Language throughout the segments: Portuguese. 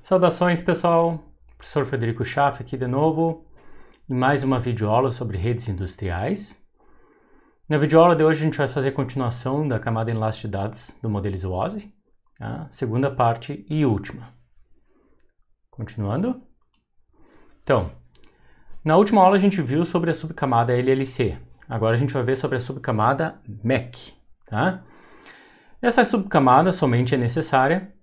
Saudações, pessoal! Professor Frederico Schaff aqui de novo em mais uma videoaula sobre redes industriais. Na videoaula de hoje a gente vai fazer a continuação da camada enlace de dados do modelo SWOSI, tá? Segunda parte e última. Continuando. Então, na última aula a gente viu sobre a subcamada LLC. Agora a gente vai ver sobre a subcamada MEC, tá? Essa subcamada somente é necessária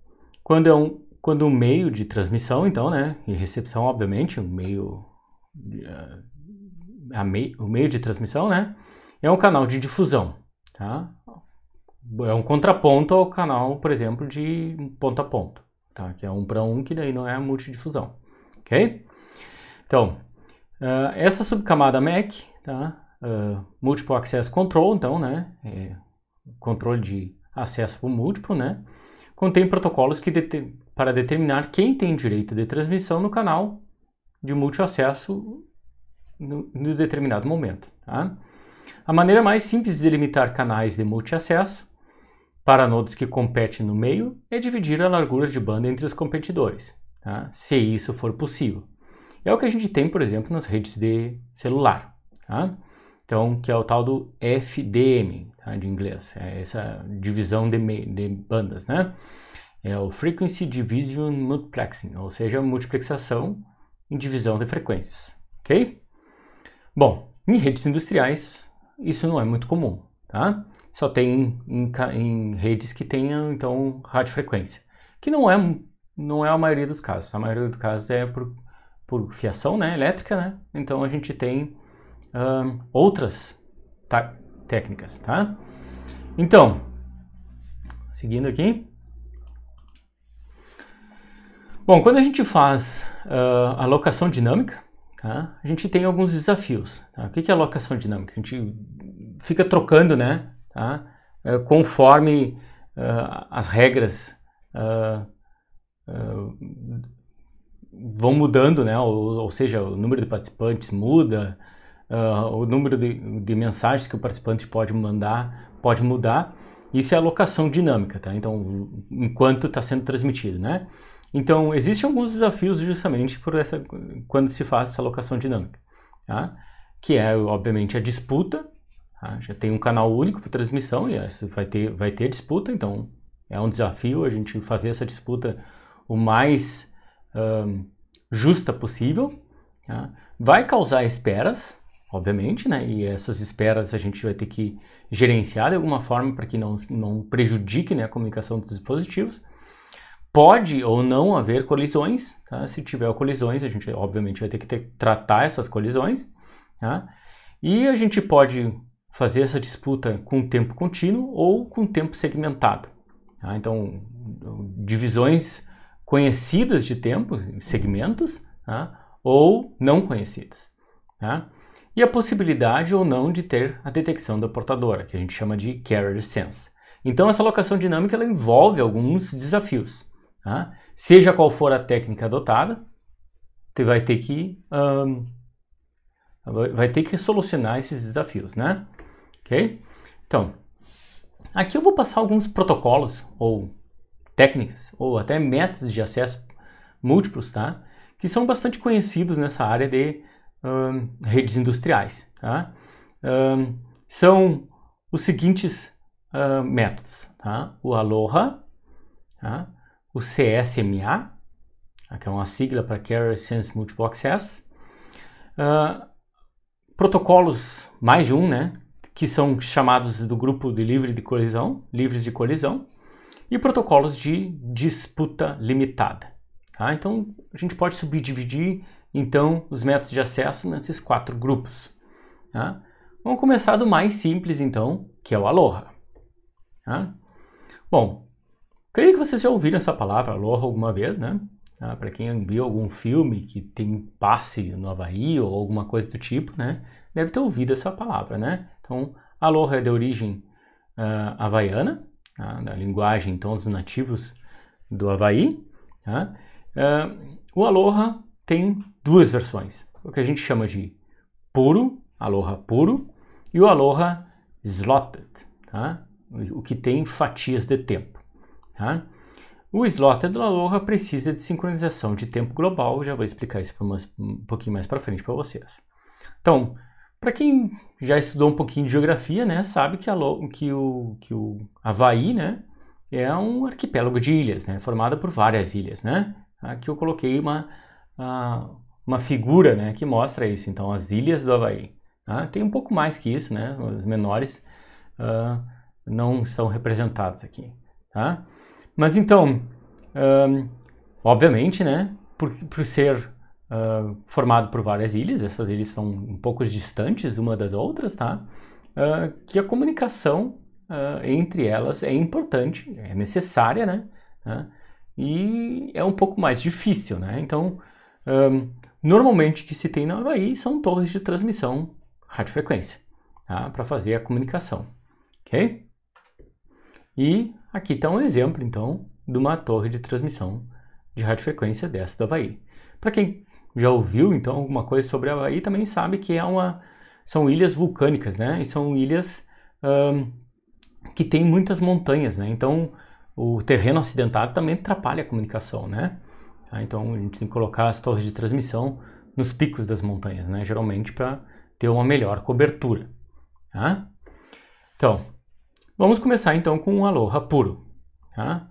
quando o meio de transmissão, então, né, e recepção, obviamente, o meio de transmissão, né, é um canal de difusão, tá? É um contraponto ao canal, por exemplo, de ponto a ponto, tá? Que é 1 para 1, que daí não é a multidifusão, ok? Então, essa subcamada MEC, tá? Multiple Access Control, então, né, controle de acesso por múltiplo, né, contém protocolos para determinar quem tem direito de transmissão no canal de múltiplo acesso no determinado momento. Tá? A maneira mais simples de delimitar canais de multiacesso para nodos que competem no meio é dividir a largura de banda entre os competidores, tá? Se isso for possível. É o que a gente tem, por exemplo, nas redes de celular. Tá? Então, que é o tal do FDM, tá, de inglês, é essa divisão de bandas, né? É o Frequency Division Multiplexing, ou seja, multiplexação em divisão de frequências, ok? Bom, em redes industriais isso não é muito comum, tá? Só tem em redes que tenham, então, radiofrequência, que não é a maioria dos casos. A maioria dos casos é por fiação, né, elétrica, né? Então a gente tem outras técnicas, tá? Então, seguindo aqui. Bom, quando a gente faz alocação dinâmica, tá, a gente tem alguns desafios. Tá? O que é alocação dinâmica? A gente fica trocando, né, tá, conforme as regras vão mudando, né, ou seja, o número de participantes muda, o número de mensagens que o participante pode mandar pode mudar. Isso é alocação dinâmica, tá? Então, enquanto está sendo transmitido, né? Então, existem alguns desafios justamente quando se faz essa alocação dinâmica, tá? Que é, obviamente, a disputa. Tá? Já tem um canal único para transmissão e vai ter disputa, então é um desafio a gente fazer essa disputa o mais justa possível. Tá? Vai causar esperas, obviamente, né? E essas esperas a gente vai ter que gerenciar de alguma forma para que não prejudique, né, a comunicação dos dispositivos. Pode ou não haver colisões, tá? Se tiver colisões, a gente obviamente vai ter que tratar essas colisões, tá? E a gente pode fazer essa disputa com tempo contínuo ou com tempo segmentado, tá? Então, divisões conhecidas de tempo, segmentos, tá? Ou não conhecidas, tá? E a possibilidade ou não de ter a detecção da portadora, que a gente chama de carrier sense. Então, essa alocação dinâmica ela envolve alguns desafios. Tá? Seja qual for a técnica adotada, você vai ter que solucionar esses desafios, né? Ok? Então, aqui eu vou passar alguns protocolos ou técnicas ou até métodos de acesso múltiplos, tá? Que são bastante conhecidos nessa área de redes industriais, tá? São os seguintes métodos, tá? O Aloha, tá? O CSMA, que é uma sigla para Carrier Sense Multiple Access, protocolos, mais de um, né, que são chamados do grupo de livres de colisão, e protocolos de disputa limitada. Tá? Então, a gente pode subdividir, então, os métodos de acesso nesses 4 grupos. Tá? Vamos começar do mais simples, então, que é o Aloha. Tá? Bom, creio que vocês já ouviram essa palavra Aloha alguma vez, né? Para quem viu algum filme que tem passe no Havaí ou alguma coisa do tipo, né? Deve ter ouvido essa palavra, né? Então, Aloha é de origem havaiana, tá? Da linguagem, então, dos nativos do Havaí. Tá? O Aloha tem 2 versões. O que a gente chama de puro, Aloha puro, e o Aloha slotted, tá? O que tem fatias de tempo. Tá? O slot do Aloha precisa de sincronização de tempo global, já vou explicar isso um pouquinho mais para frente para vocês. Então, para quem já estudou um pouquinho de geografia, né, sabe que o Havaí, né, é um arquipélago de ilhas, né, formado por várias ilhas, né. Aqui eu coloquei uma figura, né, que mostra isso, então, as ilhas do Havaí. Tá? Tem um pouco mais que isso, né, os menores não estão representados aqui, tá? Mas então, obviamente, né, por ser formado por várias ilhas, essas ilhas são um pouco distantes uma das outras, tá? Que a comunicação entre elas é importante, é necessária, né? E é um pouco mais difícil, né? Então, normalmente o que se tem no Havaí são torres de transmissão radiofrequência, tá? Para fazer a comunicação, ok? E aqui está um exemplo, então, de uma torre de transmissão de radiofrequência dessa do Havaí. Para quem já ouviu, então, alguma coisa sobre o Havaí, também sabe que são ilhas vulcânicas, né? E são ilhas que têm muitas montanhas, né? Então, o terreno acidentado também atrapalha a comunicação, né? Então, a gente tem que colocar as torres de transmissão nos picos das montanhas, né? Geralmente para ter uma melhor cobertura, tá? Então, vamos começar então com o Aloha puro, tá?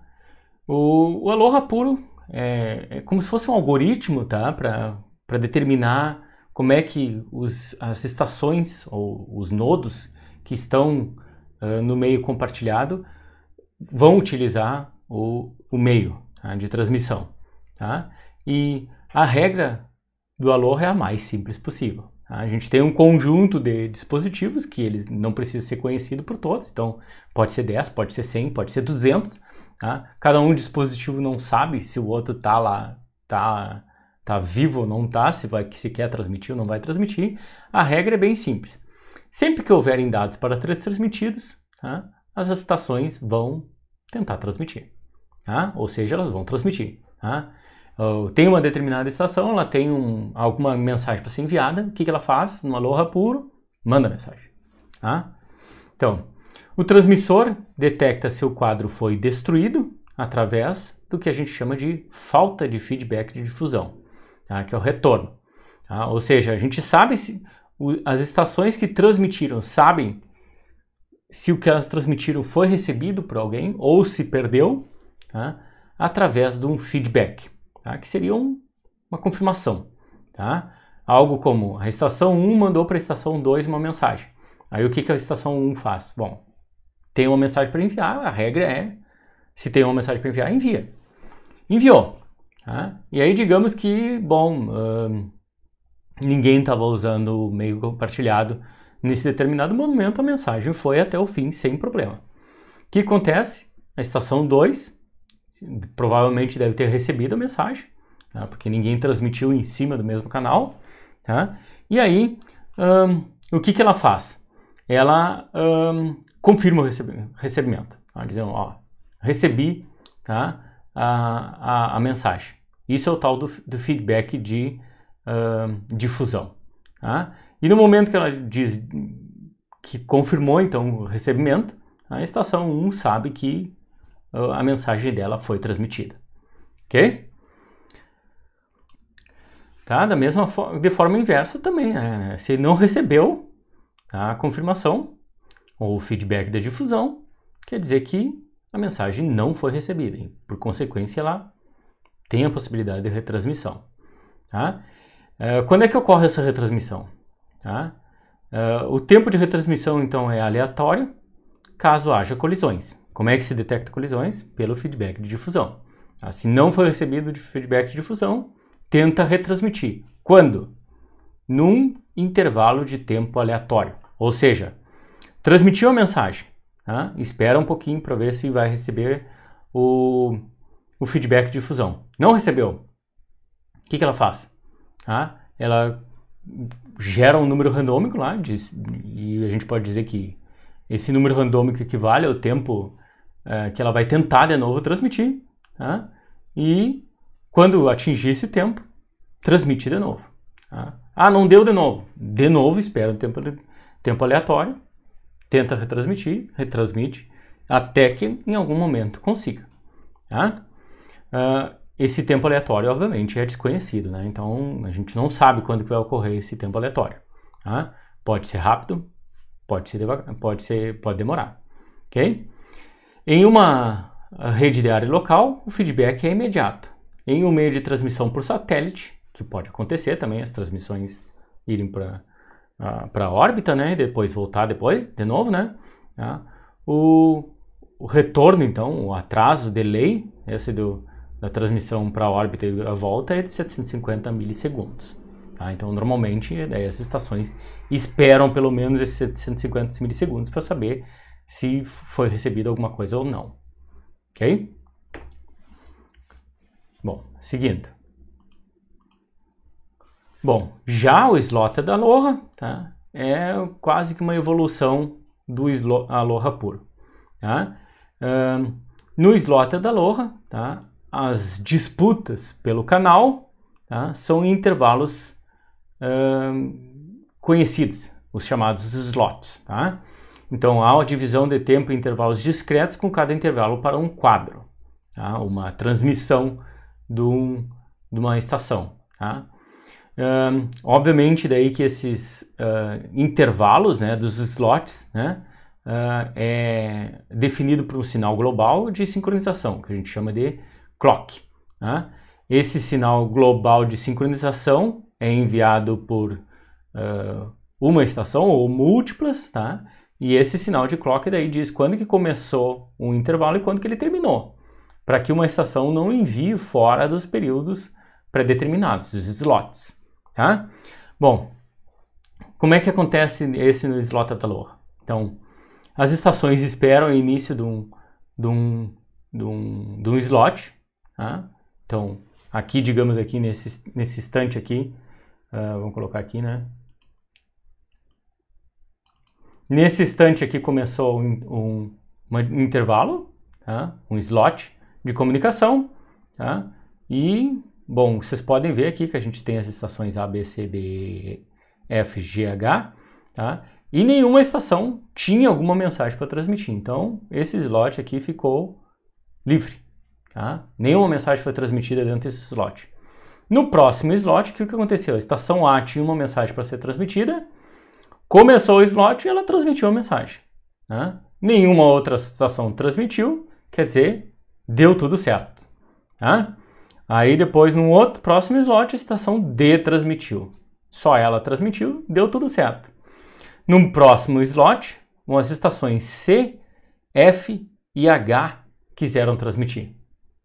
O Aloha puro é como se fosse um algoritmo, tá? Para determinar como é que as estações ou os nodos que estão no meio compartilhado vão utilizar o meio, tá? De transmissão, tá? E a regra do Aloha é a mais simples possível. Tá? A gente tem um conjunto de dispositivos que eles não precisam ser conhecidos por todos, então pode ser 10, pode ser 100, pode ser 200. Tá? Cada um dispositivo não sabe se o outro tá lá, tá vivo ou não tá, se quer transmitir ou não vai transmitir. A regra é bem simples. Sempre que houverem dados para ser transmitidos, tá? As estações vão tentar transmitir, tá? Ou seja, elas vão transmitir. Tá? Tem uma determinada estação, ela tem alguma mensagem para ser enviada, o que ela faz? No Aloha puro, manda a mensagem. Tá? Então, o transmissor detecta se o quadro foi destruído através do que a gente chama de falta de feedback de difusão, tá? Que é o retorno. Tá? Ou seja, a gente sabe se as estações que transmitiram sabem se o que elas transmitiram foi recebido por alguém ou se perdeu, tá? Através de um feedback, tá? Que seria uma confirmação. Tá? Algo como a estação 1 mandou para a estação 2 uma mensagem. Aí o que a estação 1 faz? Bom, tem uma mensagem para enviar, a regra é, se tem uma mensagem para enviar, envia. Enviou. Tá? E aí digamos que, bom, ninguém estava usando o meio compartilhado nesse determinado momento, a mensagem foi até o fim sem problema. O que acontece? A estação 2 provavelmente deve ter recebido a mensagem, tá? Porque ninguém transmitiu em cima do mesmo canal. Tá? E aí, o que ela faz? Ela confirma o recebimento, tá? Dizendo, ó, recebi, tá? a mensagem. Isso é o tal do feedback de difusão. Tá? E no momento que ela diz que confirmou então o recebimento, a estação 1 sabe que a mensagem dela foi transmitida. Ok? Tá? Da mesma forma, de forma inversa também, né? Se não recebeu a confirmação ou o feedback da difusão, quer dizer que a mensagem não foi recebida. E, por consequência, ela tem a possibilidade de retransmissão. Tá? Quando é que ocorre essa retransmissão? Tá? O tempo de retransmissão, então, é aleatório, caso haja colisões. Como é que se detecta colisões? Pelo feedback de difusão. Tá? Se não foi recebido de feedback de difusão, tenta retransmitir. Quando? Num intervalo de tempo aleatório. Ou seja, transmitiu a mensagem, tá? Espera um pouquinho para ver se vai receber o feedback de difusão. Não recebeu. O que ela faz? Tá? Ela gera um número randômico lá, e a gente pode dizer que esse número randômico equivale ao tempo que ela vai tentar de novo transmitir, tá? E quando atingir esse tempo, transmite de novo. Tá? Ah, não deu de novo. De novo, espera um tempo aleatório, tenta retransmite, até que em algum momento consiga. Tá? esse tempo aleatório, obviamente, é desconhecido, né? Então, a gente não sabe quando que vai ocorrer esse tempo aleatório. Tá? Pode ser rápido, pode demorar, ok? Em uma rede de área local, o feedback é imediato. Em um meio de transmissão por satélite, que pode acontecer também, as transmissões irem para a órbita, né? E depois voltar de novo, né? Tá? O retorno, então, o atraso, o delay, esse da transmissão para a órbita e a volta é de 750 milissegundos. Tá? Então, normalmente, as estações esperam pelo menos esses 750 milissegundos para saber se foi recebida alguma coisa ou não. Ok? Bom, seguindo. Bom, já o slot da Aloha, tá? É quase que uma evolução do Aloha puro. Tá? No slot da Aloha, tá? As disputas pelo canal, tá? São em intervalos conhecidos, os chamados slots. Tá? Então, há uma divisão de tempo em intervalos discretos com cada intervalo para um quadro, tá? Uma transmissão de uma estação. Tá? Obviamente, daí que esses intervalos, né, dos slots, né, é definido por um sinal global de sincronização, que a gente chama de clock. Tá? Esse sinal global de sincronização é enviado por uma estação ou múltiplas, tá? E esse sinal de clock daí diz quando que começou um intervalo e quando que ele terminou, para que uma estação não envie fora dos períodos pré-determinados, os slots. Tá? Bom, como é que acontece esse no slot da Aloha? Então, as estações esperam o início de um slot. Tá? Então, aqui, digamos aqui, nesse instante aqui, vamos colocar aqui, né? Nesse instante aqui começou um intervalo, tá? Um slot de comunicação, tá? E, bom, vocês podem ver aqui que a gente tem as estações A, B, C, D, F, G, H, tá? E nenhuma estação tinha alguma mensagem para transmitir. Então, esse slot aqui ficou livre, tá? Nenhuma mensagem foi transmitida dentro desse slot. No próximo slot, o que aconteceu? A estação A tinha uma mensagem para ser transmitida, começou o slot e ela transmitiu a mensagem. Né? Nenhuma outra estação transmitiu, quer dizer, deu tudo certo. Tá? Aí depois, num outro próximo slot, a estação D transmitiu. Só ela transmitiu, deu tudo certo. Num próximo slot, as estações C, F e H quiseram transmitir.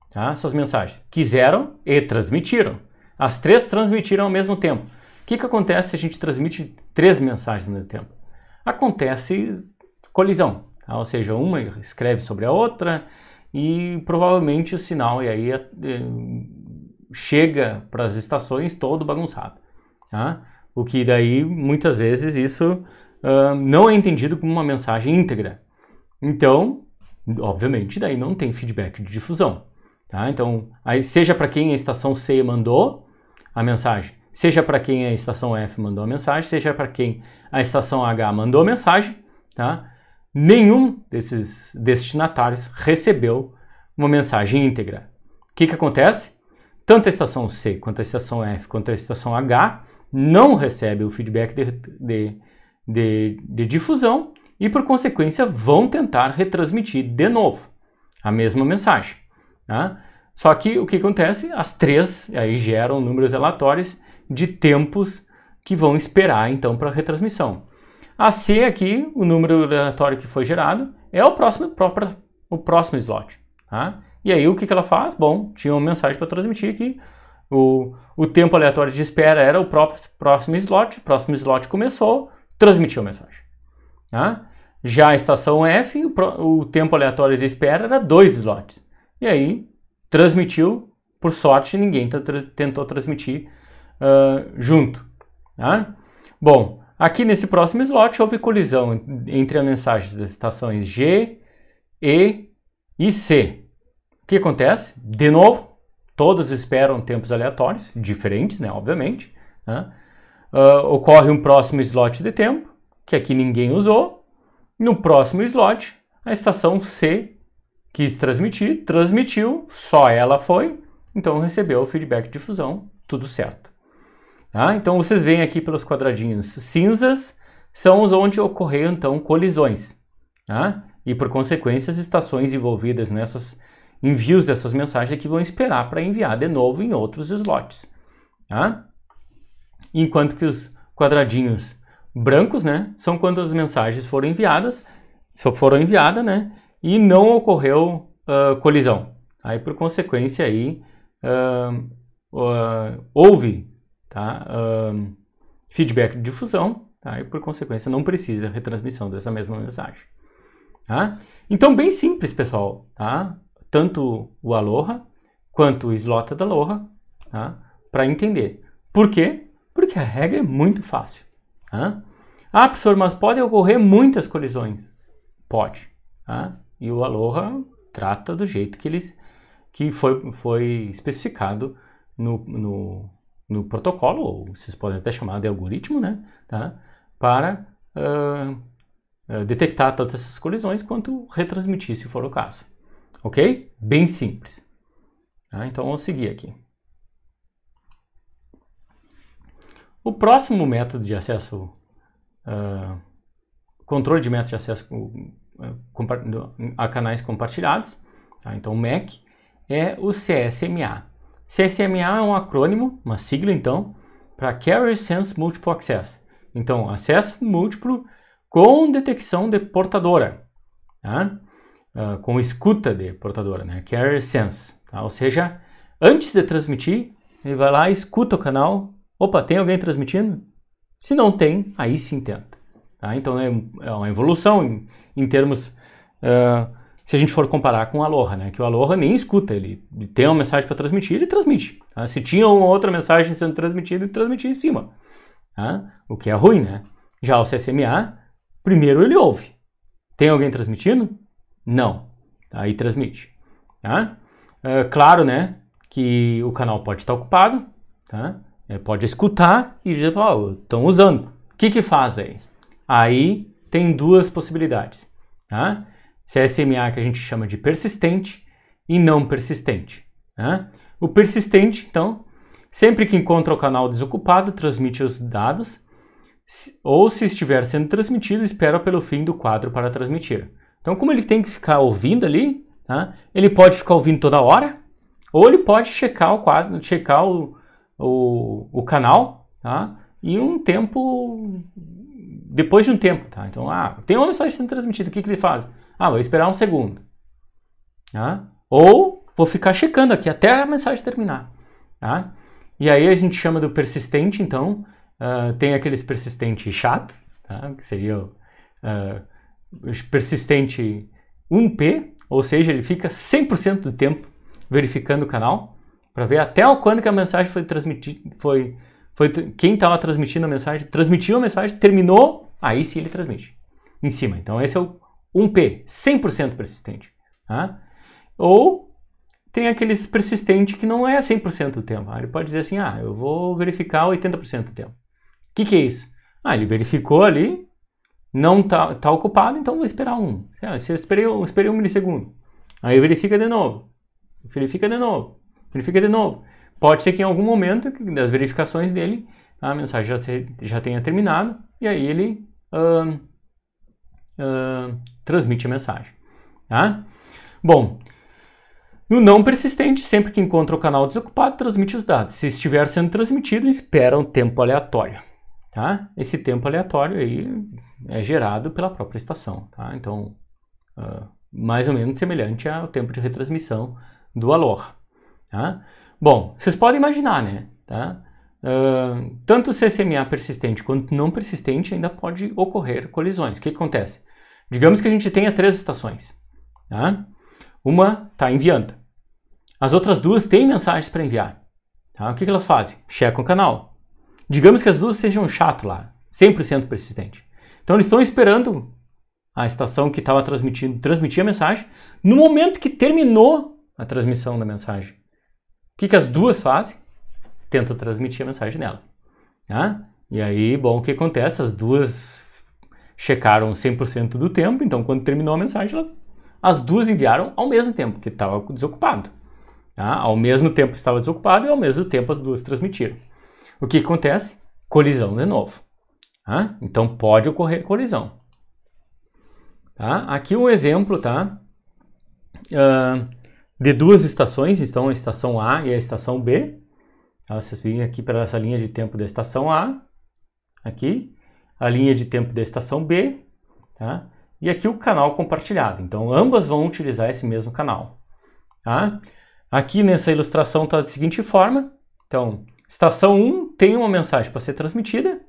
Tá? Suas mensagens. Quiseram e transmitiram. As três transmitiram ao mesmo tempo. O que acontece se a gente transmite 3 mensagens ao mesmo tempo? Acontece colisão, tá? Ou seja, uma escreve sobre a outra e provavelmente o sinal e aí chega para as estações todo bagunçado. Tá? O que daí, muitas vezes, isso não é entendido como uma mensagem íntegra. Então, obviamente, daí não tem feedback de difusão. Tá? Então, aí, seja para quem a estação C mandou a mensagem, seja para quem a estação F mandou a mensagem, seja para quem a estação H mandou a mensagem, tá? Nenhum desses destinatários recebeu uma mensagem íntegra. O que acontece? Tanto a estação C, quanto a estação F, quanto a estação H não recebem o feedback de difusão e, por consequência, vão tentar retransmitir de novo a mesma mensagem. Tá? Só que o que acontece? As três aí geram números aleatórios de tempos que vão esperar então para a retransmissão. A C aqui, o número aleatório que foi gerado, é o próximo slot. Tá? E aí o que ela faz? Bom, tinha uma mensagem para transmitir aqui. O tempo aleatório de espera era o próximo slot começou, transmitiu a mensagem. Tá? Já a estação F, o tempo aleatório de espera era 2 slots. E aí transmitiu, por sorte ninguém tentou transmitir junto. Tá? Bom, aqui nesse próximo slot houve colisão entre as mensagens das estações G, E e C. O que acontece? De novo, todos esperam tempos aleatórios, diferentes, né, obviamente. Né? Ocorre um próximo slot de tempo, que aqui ninguém usou. No próximo slot, a estação C quis transmitir, transmitiu, só ela foi, então recebeu o feedback de difusão, tudo certo. Tá? Então vocês veem aqui pelos quadradinhos cinzas, são os onde ocorreram então colisões. Tá? E por consequência as estações envolvidas nessas envios dessas mensagens aqui vão esperar para enviar de novo em outros slots. Tá? Enquanto que os quadradinhos brancos, né, são quando as mensagens foram enviadas, né, e não ocorreu colisão. Aí, por consequência, aí, houve, tá, feedback de difusão, tá, e por consequência não precisa retransmissão dessa mesma mensagem. Tá? Então, bem simples, pessoal. Tá? Tanto o Aloha quanto o slot da Aloha, tá? Para entender. Por quê? Porque a regra é muito fácil. Tá? Ah, professor, mas podem ocorrer muitas colisões. Pode. Tá? E o Aloha trata do jeito que foi especificado no protocolo, ou vocês podem até chamar de algoritmo, né? Tá? Para detectar tanto essas colisões quanto retransmitir, se for o caso. Ok? Bem simples. Tá? Então, vamos seguir aqui. O próximo método de acesso, controle de método de acesso a canais compartilhados, tá? Então o MAC, é o CSMA. CSMA é um acrônimo, uma sigla então, para Carrier Sense Multiple Access. Então, acesso múltiplo com detecção de portadora, tá? Com escuta de portadora, né? Carrier Sense. Tá? Ou seja, antes de transmitir, ele vai lá e escuta o canal. Opa, tem alguém transmitindo? Se não tem, aí sim tenta. Tá? Então é uma evolução em termos, se a gente for comparar com o Aloha, né? Que o Aloha nem escuta, ele tem uma mensagem para transmitir, ele transmite. Tá? Se tinha uma outra mensagem sendo transmitida, ele transmitia em cima. Tá? O que é ruim, né? Já o CSMA, primeiro ele ouve. Tem alguém transmitindo? Não. Aí transmite. Tá? Claro, né? Que o canal pode estar ocupado, tá? Pode escutar e dizer, estão usando. O que faz daí? Aí tem duas possibilidades. Tá? CSMA que a gente chama de persistente e não persistente. Tá? O persistente, então, sempre que encontra o canal desocupado, transmite os dados, ou se estiver sendo transmitido, espera pelo fim do quadro para transmitir. Então, como ele tem que ficar ouvindo ali, tá? Ele pode ficar ouvindo toda hora, ou ele pode checar o quadro, checar o canal, tá? E depois de um tempo, tá? Então, tem uma mensagem sendo transmitida, o que ele faz? Vou esperar um segundo, tá? Ou vou ficar checando aqui até a mensagem terminar, tá? E aí a gente chama do persistente, então, tem aqueles persistente chato, tá? Que seria o persistente 1P, ou seja, ele fica 100% do tempo verificando o canal, para ver até quando que a mensagem foi transmitida, quem estava transmitindo a mensagem, transmitiu a mensagem, terminou, aí sim ele transmite em cima. Então esse é o 1P, 100% persistente. Tá? Ou tem aqueles persistentes que não é 100% do tempo. Ele pode dizer assim, eu vou verificar 80% do tempo. O que é isso? Ele verificou ali, não tá ocupado, então vou esperar se eu esperei 1 milissegundo. Aí verifica de novo. Verifica de novo. Pode ser que em algum momento das verificações dele, a mensagem já tenha terminado, e aí ele transmite a mensagem. Tá? Bom, no não persistente, sempre que encontra o canal desocupado, transmite os dados. Se estiver sendo transmitido, espera um tempo aleatório. Tá? Esse tempo aleatório aí é gerado pela própria estação. Tá? Então, mais ou menos semelhante ao tempo de retransmissão do Aloha. Tá? Bom, vocês podem imaginar, né? Tá? Tanto o CSMA persistente quanto não persistente ainda pode ocorrer colisões. O que acontece? Digamos que a gente tenha 3 estações. Tá? Uma está enviando. As outras 2 têm mensagens para enviar. Tá? O que elas fazem? Checam o canal. Digamos que as 2 sejam chato lá, 100% persistente. Então eles estão esperando a estação que estava transmitir a mensagem. No momento que terminou a transmissão da mensagem, o que as 2 fazem? Tenta transmitir a mensagem delas. Tá? E aí, bom, o que acontece? As 2 checaram 100% do tempo, então quando terminou a mensagem, elas as duas enviaram ao mesmo tempo, porque estava desocupado. Tá? Ao mesmo tempo estava desocupado e ao mesmo tempo as duas transmitiram. O que acontece? Colisão de novo. Tá? Então pode ocorrer colisão. Tá? Aqui um exemplo, tá? De duas estações, então a estação A e a estação B. Tá? Vocês veem aqui para essa linha de tempo da estação A, aqui, a linha de tempo da estação B, tá? E aqui o canal compartilhado. Então ambas vão utilizar esse mesmo canal. Tá? Aqui nessa ilustração está da seguinte forma. Então, estação 1 tem uma mensagem para ser transmitida.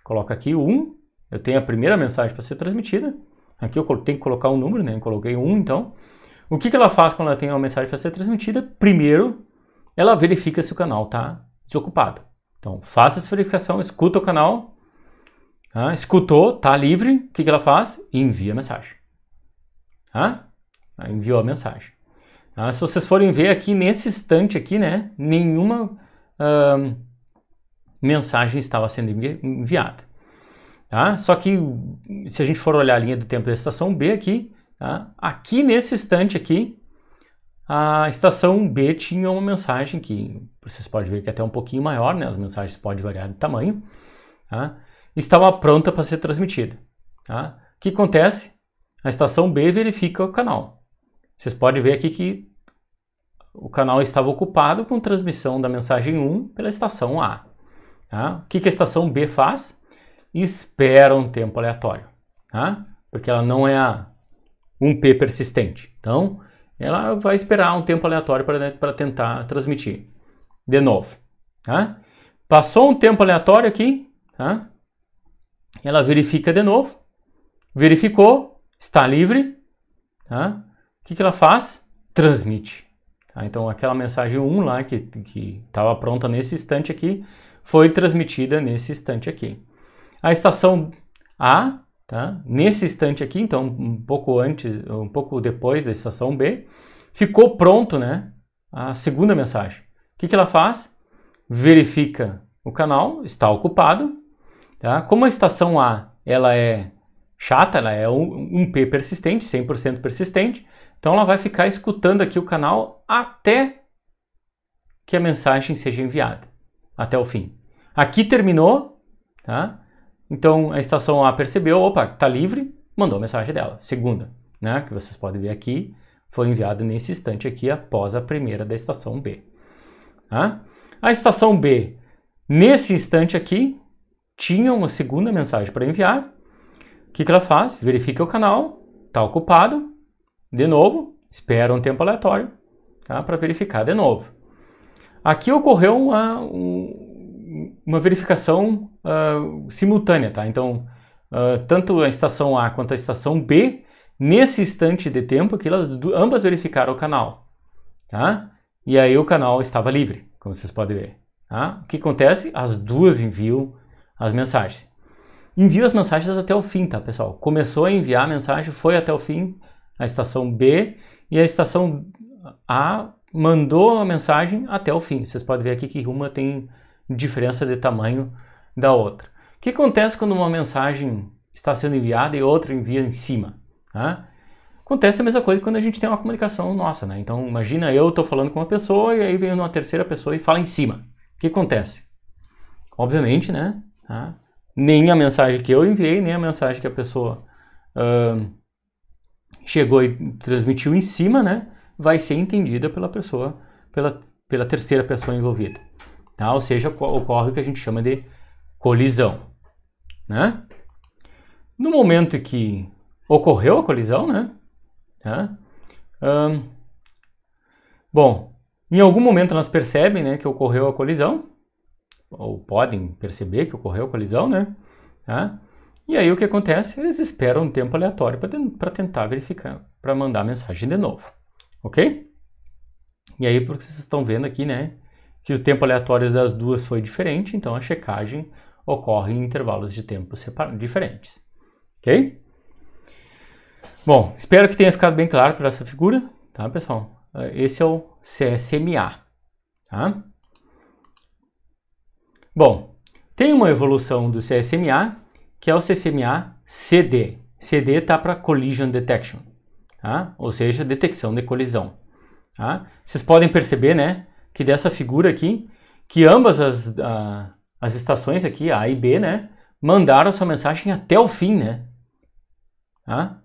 Coloca aqui o 1. Eu tenho a primeira mensagem para ser transmitida. Aqui eu tenho que colocar um número, né? Eu coloquei 1, então. O que ela faz quando ela tem uma mensagem para ser transmitida? Primeiro, ela verifica se o canal está desocupado. Então, faça essa verificação, escuta o canal. Tá? Escutou, está livre. O que ela faz? Envia a mensagem. Tá? Enviou a mensagem. Tá? Se vocês forem ver aqui nesse instante aqui, né? Nenhuma mensagem estava sendo enviada. Tá? Só que se a gente for olhar a linha do tempo da estação B aqui, tá? Aqui nesse instante aqui, a estação B tinha uma mensagem que vocês podem ver que é até um pouquinho maior, né? As mensagens podem variar de tamanho. Tá? Estava pronta para ser transmitida. Tá? O que acontece? A estação B verifica o canal. Vocês podem ver aqui que o canal estava ocupado com transmissão da mensagem 1 pela estação A. Tá? O que a estação B faz? Espera um tempo aleatório, tá? Porque ela não é um P persistente. Então, ela vai esperar um tempo aleatório para tentar transmitir de novo. Tá? Passou um tempo aleatório aqui, tá? Ela verifica de novo. Verificou, está livre. Tá? O que ela faz? Transmite. Tá? Então, aquela mensagem 1 lá que estava pronta nesse instante aqui, foi transmitida nesse instante aqui. A estação A, tá? Nesse instante aqui, então um pouco depois da estação B, ficou pronto, né, a segunda mensagem. O que ela faz? Verifica o canal, está ocupado. Tá? Como a estação A ela é chata, ela é um P persistente, 100% persistente, então ela vai ficar escutando aqui o canal até que a mensagem seja enviada, até o fim. Aqui terminou, tá? Então a estação A percebeu, opa, está livre, mandou a mensagem dela. Segunda, né, que vocês podem ver aqui, foi enviada nesse instante aqui após a primeira da estação B. Tá? A estação B, nesse instante aqui, tinha uma segunda mensagem para enviar. O que ela faz? Verifica o canal, está ocupado, de novo, espera um tempo aleatório, tá, para verificar de novo. Aqui ocorreu uma verificação simultânea, tá? Então, tanto a estação A quanto a estação B, nesse instante de tempo, que ambas verificaram o canal, tá? E aí o canal estava livre, como vocês podem ver. Tá? O que acontece? As duas enviam as mensagens. Envia as mensagens até o fim, tá, pessoal? Começou a enviar a mensagem, foi até o fim, a estação B, e a estação A mandou a mensagem até o fim. Vocês podem ver aqui que uma tem diferença de tamanho da outra. O que acontece quando uma mensagem está sendo enviada e outra envia em cima? Tá? Acontece a mesma coisa quando a gente tem uma comunicação nossa, né? Então, imagina eu estou falando com uma pessoa e aí vem uma terceira pessoa e fala em cima. O que acontece? Obviamente, né? Tá? Nem a mensagem que eu enviei, nem a mensagem que a pessoa chegou e transmitiu em cima, né? Vai ser entendida pela pessoa, pela terceira pessoa envolvida. Tá? Ou seja, ocorre o que a gente chama de colisão. Né? No momento em que ocorreu a colisão, né? Tá? Bom, em algum momento elas percebem, né, que ocorreu a colisão, ou podem perceber que ocorreu a colisão, né? Tá? E aí o que acontece? Eles esperam um tempo aleatório para tentar verificar, para mandar a mensagem de novo. Ok? E aí, porque vocês estão vendo aqui, né, que o tempo aleatório das duas foi diferente, então a checagem ocorre em intervalos de tempo diferentes. Ok? Bom, espero que tenha ficado bem claro para essa figura, tá, pessoal? Esse é o CSMA, tá? Bom, tem uma evolução do CSMA, que é o CSMA CD. CD está para Collision Detection, tá? Ou seja, detecção de colisão. Tá? Vocês podem perceber, né, que dessa figura aqui, que ambas as estações aqui, A e B, né, mandaram sua mensagem até o fim, né? Tá?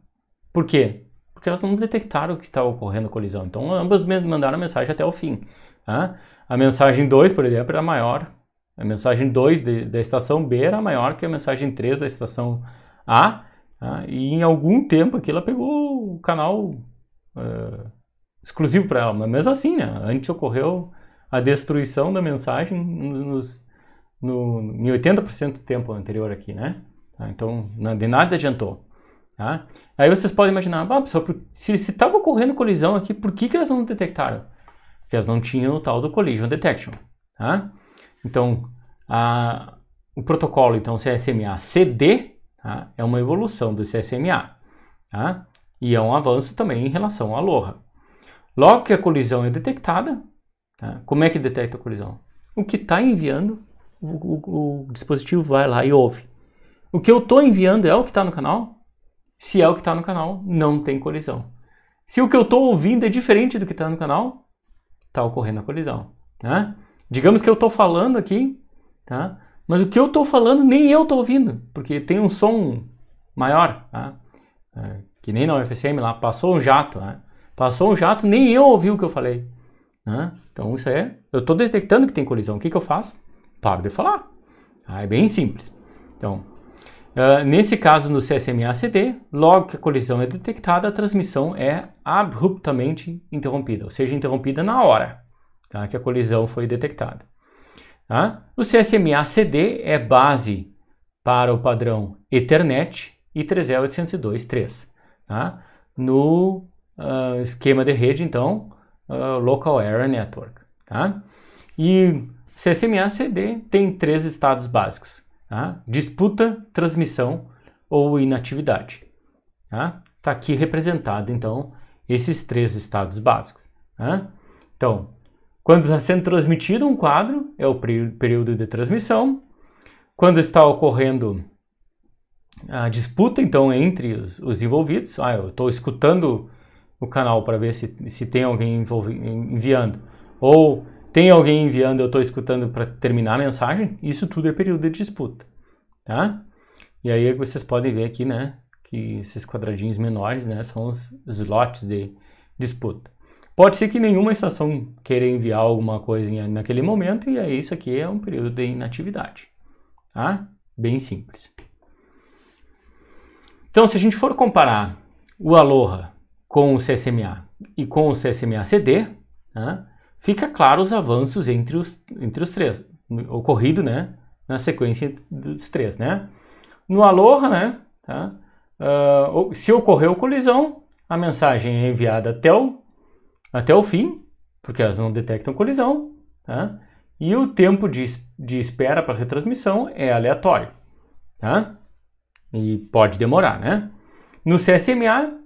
Por quê? Porque elas não detectaram que estava ocorrendo colisão. Então, ambas mandaram a mensagem até o fim. Tá? A mensagem 2, por exemplo, era maior. A mensagem 2 da estação B era maior que a mensagem 3 da estação A. Tá? E em algum tempo aqui ela pegou o canal exclusivo para ela. Mas mesmo assim, né? Antes ocorreu a destruição da mensagem em 80% do tempo anterior aqui, né? Tá? Então, de nada adiantou. Tá? Aí vocês podem imaginar, pessoal, se estava ocorrendo colisão aqui, por que elas não detectaram? Porque elas não tinham o tal do Collision Detection. Tá? Então, o protocolo então, CSMA-CD, tá? É uma evolução do CSMA. Tá? E é um avanço também em relação à LoRa. Logo que a colisão é detectada, tá? Como é que detecta a colisão? O que está enviando, o dispositivo vai lá e ouve. O que eu estou enviando é o que está no canal? Se é o que está no canal, não tem colisão. Se o que eu estou ouvindo é diferente do que está no canal, está ocorrendo a colisão. Tá? Digamos que eu estou falando aqui, tá? Mas o que eu estou falando nem eu estou ouvindo, porque tem um som maior. Tá? Que nem na UFSM lá, passou um jato. Tá? Passou um jato, nem eu ouvi o que eu falei. Tá? Então isso eu estou detectando que tem colisão. O que eu faço? Paro de falar. É bem simples. Então, nesse caso, no CSMA-CD, logo que a colisão é detectada, a transmissão é abruptamente interrompida, ou seja, interrompida na hora, tá, que a colisão foi detectada. Tá? O CSMA-CD é base para o padrão Ethernet e 3E802.3. Tá? No esquema de rede, então, Local Area Network. Tá? E CSMA-CD tem 3 estados básicos. Tá? Disputa, transmissão ou inatividade. Tá? Tá aqui representado, então, esses 3 estados básicos. Tá? Então, quando está sendo transmitido um quadro, é o período de transmissão. Quando está ocorrendo a disputa, então, entre os envolvidos, eu estou escutando o canal para ver se tem alguém enviando, ou tem alguém enviando, eu estou escutando para terminar a mensagem, isso tudo é período de disputa, tá? E aí vocês podem ver aqui, né, que esses quadradinhos menores, né, são os slots de disputa. Pode ser que nenhuma estação queira enviar alguma coisa naquele momento, e aí isso aqui é um período de inatividade, tá? Bem simples. Então, se a gente for comparar o Aloha com o CSMA e com o CSMA-CD, tá? Fica claro os avanços entre os 3, ocorrido, né, na sequência dos 3, né? No Aloha, né, tá? Se ocorreu colisão, a mensagem é enviada até o fim, porque elas não detectam colisão, tá? E o tempo de espera para retransmissão é aleatório, tá? E pode demorar, né? No CSMA,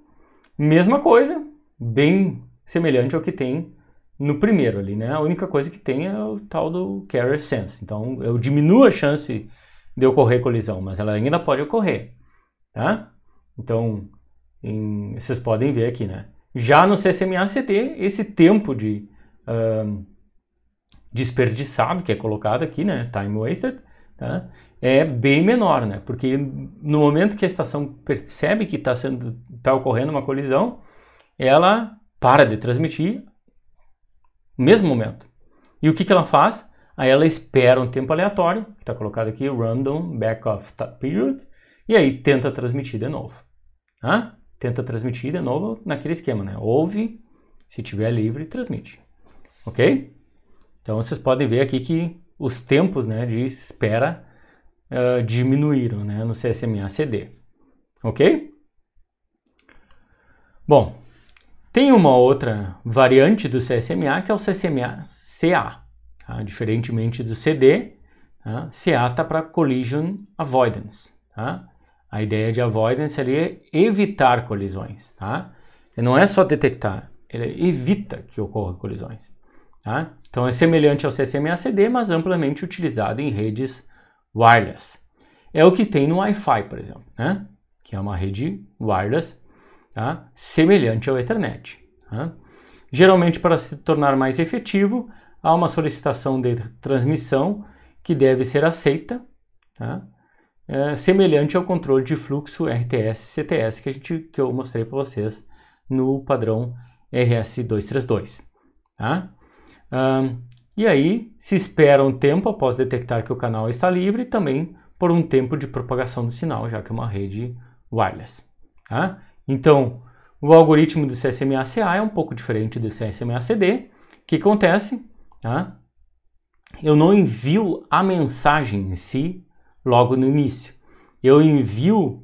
mesma coisa, bem semelhante ao que tem no primeiro ali, né? A única coisa que tem é o tal do carrier sense. Então, eu diminuo a chance de ocorrer colisão, mas ela ainda pode ocorrer, tá? Então, vocês podem ver aqui, né? Já no CSMA-CD, esse tempo de desperdiçado, que é colocado aqui, né? Time wasted, tá? É bem menor, né? Porque no momento que a estação percebe que está ocorrendo uma colisão, ela para de transmitir no mesmo momento. E o que ela faz? Aí ela espera um tempo aleatório, que está colocado aqui, random backoff period, e aí tenta transmitir de novo. Tá? Tenta transmitir de novo naquele esquema, né? Ouve, se tiver livre, transmite. Ok? Então vocês podem ver aqui que os tempos, né, de espera diminuíram, né, no CSMA-CD. Ok? Bom, tem uma outra variante do CSMA, que é o CSMA-CA. Tá? Diferentemente do CD, tá? CA está para Collision Avoidance. Tá? A ideia de avoidance ali é evitar colisões. Tá? E não é só detectar, ele evita que ocorram colisões. Tá? Então é semelhante ao CSMA-CD, mas amplamente utilizado em redes wireless. É o que tem no Wi-Fi, por exemplo, né? Que é uma rede wireless. tá? Semelhante ao Ethernet. Tá? Geralmente, para se tornar mais efetivo, há uma solicitação de transmissão que deve ser aceita, tá? Semelhante ao controle de fluxo RTS-CTS que eu mostrei para vocês no padrão RS-232. Tá? E aí se espera um tempo após detectar que o canal está livre, também por um tempo de propagação do sinal, já que é uma rede wireless. Tá? Então, o algoritmo do CSMA-CA é um pouco diferente do CSMA-CD. O que acontece? Tá? Eu não envio a mensagem em si logo no início. Eu envio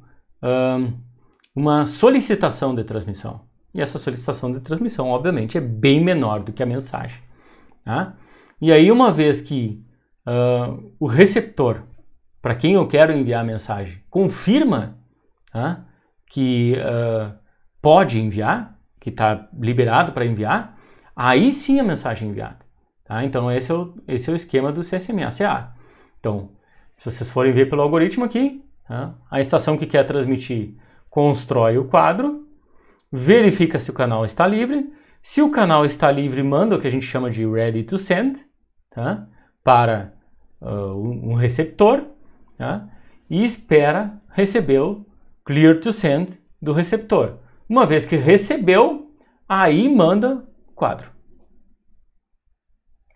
uma solicitação de transmissão. E essa solicitação de transmissão, obviamente, é bem menor do que a mensagem. Tá? E aí, uma vez que o receptor, para quem eu quero enviar a mensagem, confirma, tá, que pode enviar, que está liberado para enviar, aí sim a mensagem é enviada. Tá? Então, esse é o esquema do CSMA-CA. Então, se vocês forem ver pelo algoritmo aqui, tá, a estação que quer transmitir constrói o quadro, verifica se o canal está livre. Se o canal está livre, manda o que a gente chama de ready to send, tá, para um receptor, tá, e espera receber o clear to send do receptor. Uma vez que recebeu, aí manda o quadro.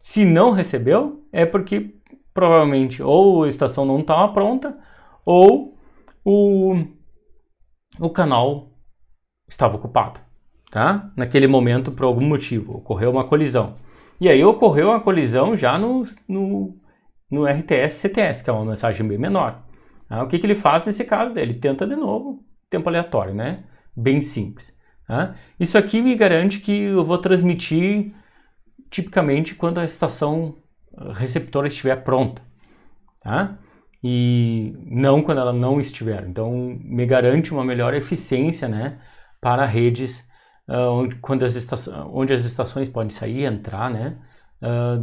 Se não recebeu, é porque provavelmente ou a estação não estava pronta ou o canal estava ocupado. Tá? Naquele momento, por algum motivo, ocorreu uma colisão. E aí ocorreu uma colisão já no RTS-CTS, que é uma mensagem bem menor. Tá? O que ele faz nesse caso? Ele tenta de novo, tempo aleatório, né? Bem simples. Tá? Isso aqui me garante que eu vou transmitir tipicamente quando a estação receptora estiver pronta. Tá? E não quando ela não estiver. Então, me garante uma melhor eficiência, né, para redes onde as estações podem sair e entrar, né,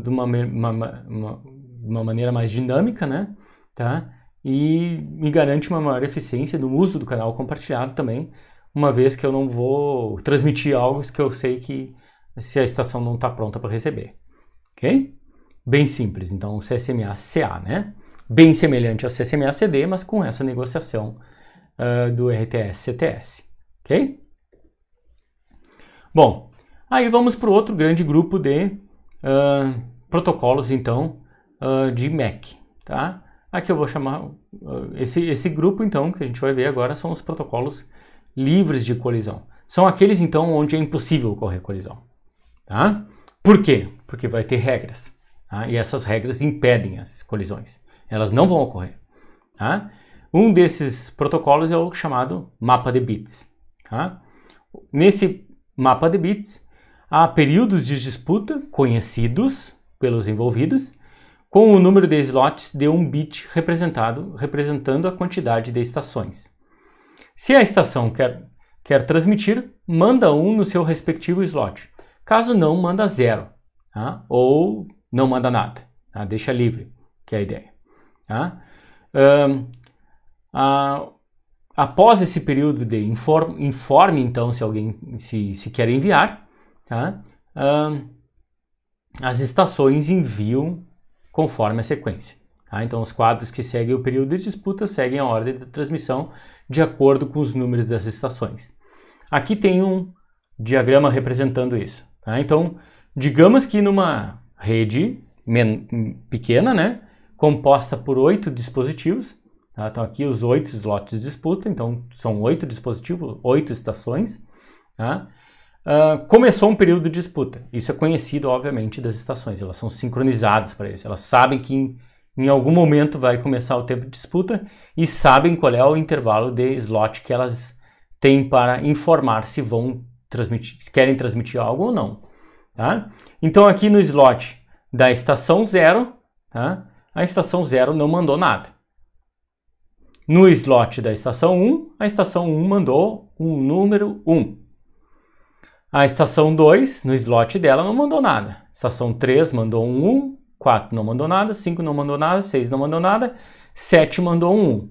de uma maneira mais dinâmica, né, tá? E me garante uma maior eficiência no uso do canal compartilhado também, uma vez que eu não vou transmitir algo que eu sei que se a estação não está pronta para receber, ok? Bem simples, então o CSMA-CA, né? Bem semelhante ao CSMA-CD, mas com essa negociação do RTS-CTS, ok? Bom, aí vamos para o outro grande grupo de protocolos, então, de MAC, tá? Aqui eu vou chamar, esse grupo, então, que a gente vai ver agora, são os protocolos livres de colisão. São aqueles, então, onde é impossível ocorrer colisão, tá? Por quê? Porque vai ter regras, tá? E essas regras impedem as colisões. Elas não vão ocorrer, tá? Um desses protocolos é o chamado mapa de bits, tá? Nesse mapa de bits, há períodos de disputa conhecidos pelos envolvidos, com o número de slots de um bit representando a quantidade de estações. Se a estação quer transmitir, manda 1 no seu respectivo slot. Caso não, manda 0, tá? Ou não manda nada, tá? Deixa livre, que é a ideia. Tá? Após esse período de informe, então, se alguém se quer enviar, tá? As estações enviam conforme a sequência. Tá? Então, os quadros que seguem o período de disputa seguem a ordem de transmissão de acordo com os números das estações. Aqui tem um diagrama representando isso. Tá? Então, digamos que numa rede pequena, né, composta por 8 dispositivos, tá? Então aqui os 8 slots de disputa, então são 8 dispositivos, 8 estações, tá? Começou um período de disputa. Isso é conhecido, obviamente, das estações, elas são sincronizadas para isso, elas sabem que em algum momento vai começar o tempo de disputa e sabem qual é o intervalo de slot que elas têm para informar se vão transmitir, se querem transmitir algo ou não. Tá? Então aqui no slot da estação 0, tá? A estação 0 não mandou nada. No slot da estação 1, a estação 1 mandou um número 1. A estação 2, no slot dela, não mandou nada. Estação 3 mandou um 1, 4 não mandou nada, 5 não mandou nada, 6 não mandou nada, 7 mandou um 1.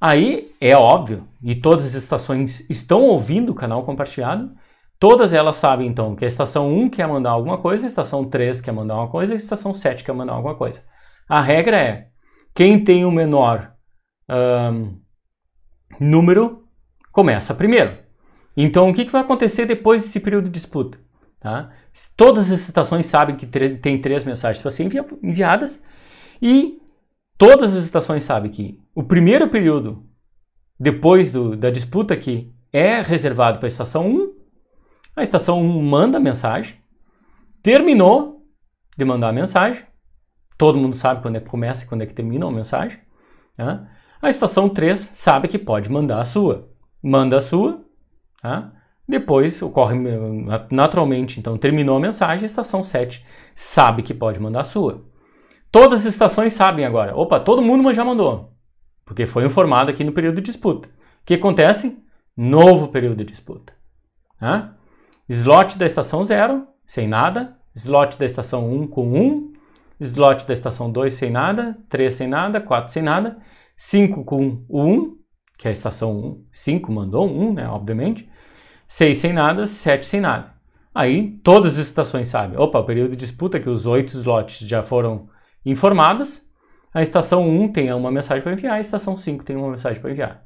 Aí é óbvio, e todas as estações estão ouvindo o canal compartilhado, todas elas sabem então que a estação 1 quer mandar alguma coisa, a estação 3 quer mandar uma coisa, a estação 7 quer mandar alguma coisa. A regra é, quem tem o menor número começa primeiro. Então o que vai acontecer depois desse período de disputa? Tá? Todas as estações sabem que tem 3 mensagens para serem enviadas e todas as estações sabem que o primeiro período depois da disputa aqui é reservado para a estação 1. A estação 1 manda a mensagem, terminou de mandar a mensagem, todo mundo sabe quando é que começa e quando é que termina a mensagem. Tá? A estação 3 sabe que pode mandar a sua, manda a sua, tá? Depois ocorre naturalmente, então terminou a mensagem, a estação 7 sabe que pode mandar a sua. Todas as estações sabem agora, opa, todo mundo já mandou, porque foi informado aqui no período de disputa. O que acontece? Novo período de disputa. Tá? Slot da estação 0, sem nada, slot da estação 1 com 1, slot da estação 2 sem nada, 3 sem nada, 4 sem nada, 5 com 1, que é a estação 1, 5 mandou 1, né, obviamente, 6 sem nada, 7 sem nada. Aí todas as estações sabem, opa, o período de disputa que os 8 slots já foram informados, a estação 1 tem uma mensagem para enviar, a estação 5 tem uma mensagem para enviar.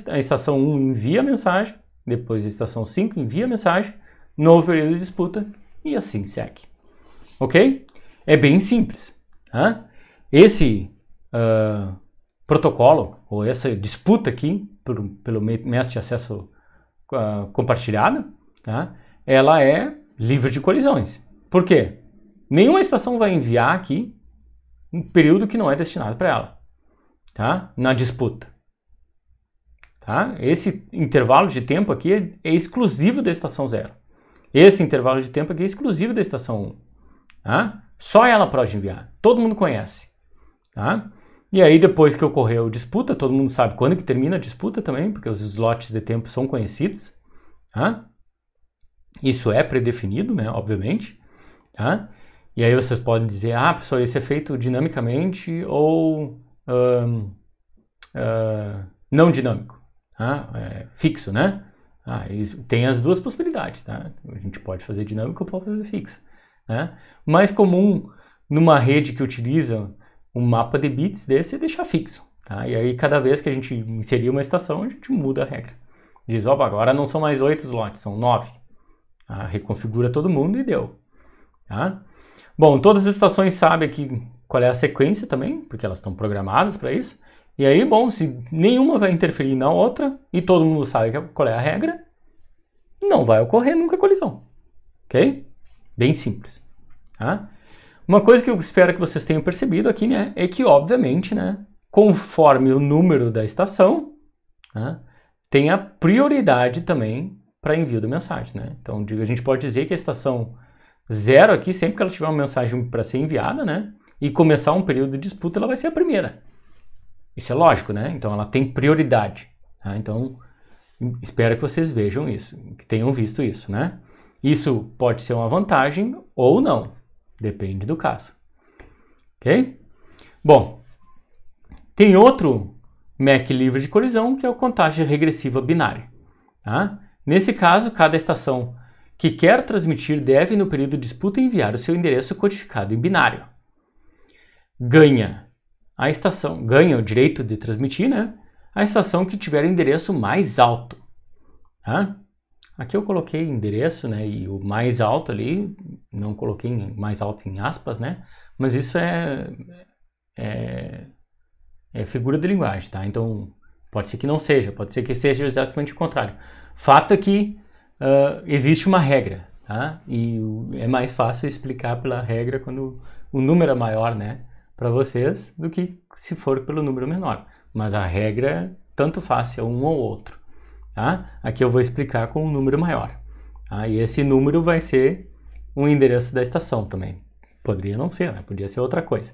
A estação 1 envia a mensagem, depois a estação 5 envia a mensagem, novo período de disputa e assim segue. Ok? É bem simples. Tá? Esse protocolo, ou essa disputa aqui, pelo método de acesso compartilhado, tá? Ela é livre de colisões. Por quê? Nenhuma estação vai enviar aqui um período que não é destinado para ela, tá? Na disputa. Tá? Esse intervalo de tempo aqui é exclusivo da estação 0. Esse intervalo de tempo aqui é exclusivo da estação 1. Tá? Só ela pode enviar. Todo mundo conhece. Tá? E aí depois que ocorreu a disputa, todo mundo sabe quando que termina a disputa também, porque os slots de tempo são conhecidos. Tá? Isso é predefinido, né? Obviamente. Tá? E aí vocês podem dizer, pessoal, isso é feito dinamicamente ou não dinâmico. Fixo, né? Tem as duas possibilidades, tá? A gente pode fazer dinâmico ou pode fazer fixo. Né? Mais comum numa rede que utiliza um mapa de bits desse é deixar fixo. Tá? E aí cada vez que a gente inserir uma estação, a gente muda a regra. Diz, opa, agora não são mais 8 slots, são 9. Tá? Reconfigura todo mundo e deu. Tá? Bom, todas as estações sabem aqui qual é a sequência também, porque elas estão programadas para isso. E aí, bom, se nenhuma vai interferir na outra e todo mundo sabe qual é a regra, não vai ocorrer nunca colisão. Ok? Bem simples. Tá? Uma coisa que eu espero que vocês tenham percebido aqui, né, é que, obviamente, né, conforme o número da estação, né, tem a prioridade também para envio da mensagem. Né? Então, a gente pode dizer que a estação 0 aqui, sempre que ela tiver uma mensagem para ser enviada, né, e começar um período de disputa, ela vai ser a primeira. Isso é lógico, né? Então ela tem prioridade. Tá? Então, espero que vocês vejam isso, que tenham visto isso, né? Isso pode ser uma vantagem ou não. Depende do caso. Ok? Bom, tem outro MAC livre de colisão, que é o contagem regressiva binária. Tá? Nesse caso, cada estação que quer transmitir deve, no período de disputa, enviar o seu endereço codificado em binário. A estação ganha o direito de transmitir, né? A estação que tiver endereço mais alto. Tá? Aqui eu coloquei endereço, né? E o mais alto ali, não coloquei mais alto em aspas, né? Mas isso é figura de linguagem, tá? Então, pode ser que não seja, pode ser que seja exatamente o contrário. Fato é que existe uma regra, tá? E é mais fácil explicar pela regra quando o número é maior, né? Para vocês, do que se for pelo número menor. Mas a regra, tanto faz se é um ou outro. Tá? Aqui eu vou explicar com um número maior. Tá? E esse número vai ser um endereço da estação também. Poderia não ser, né? Podia ser outra coisa.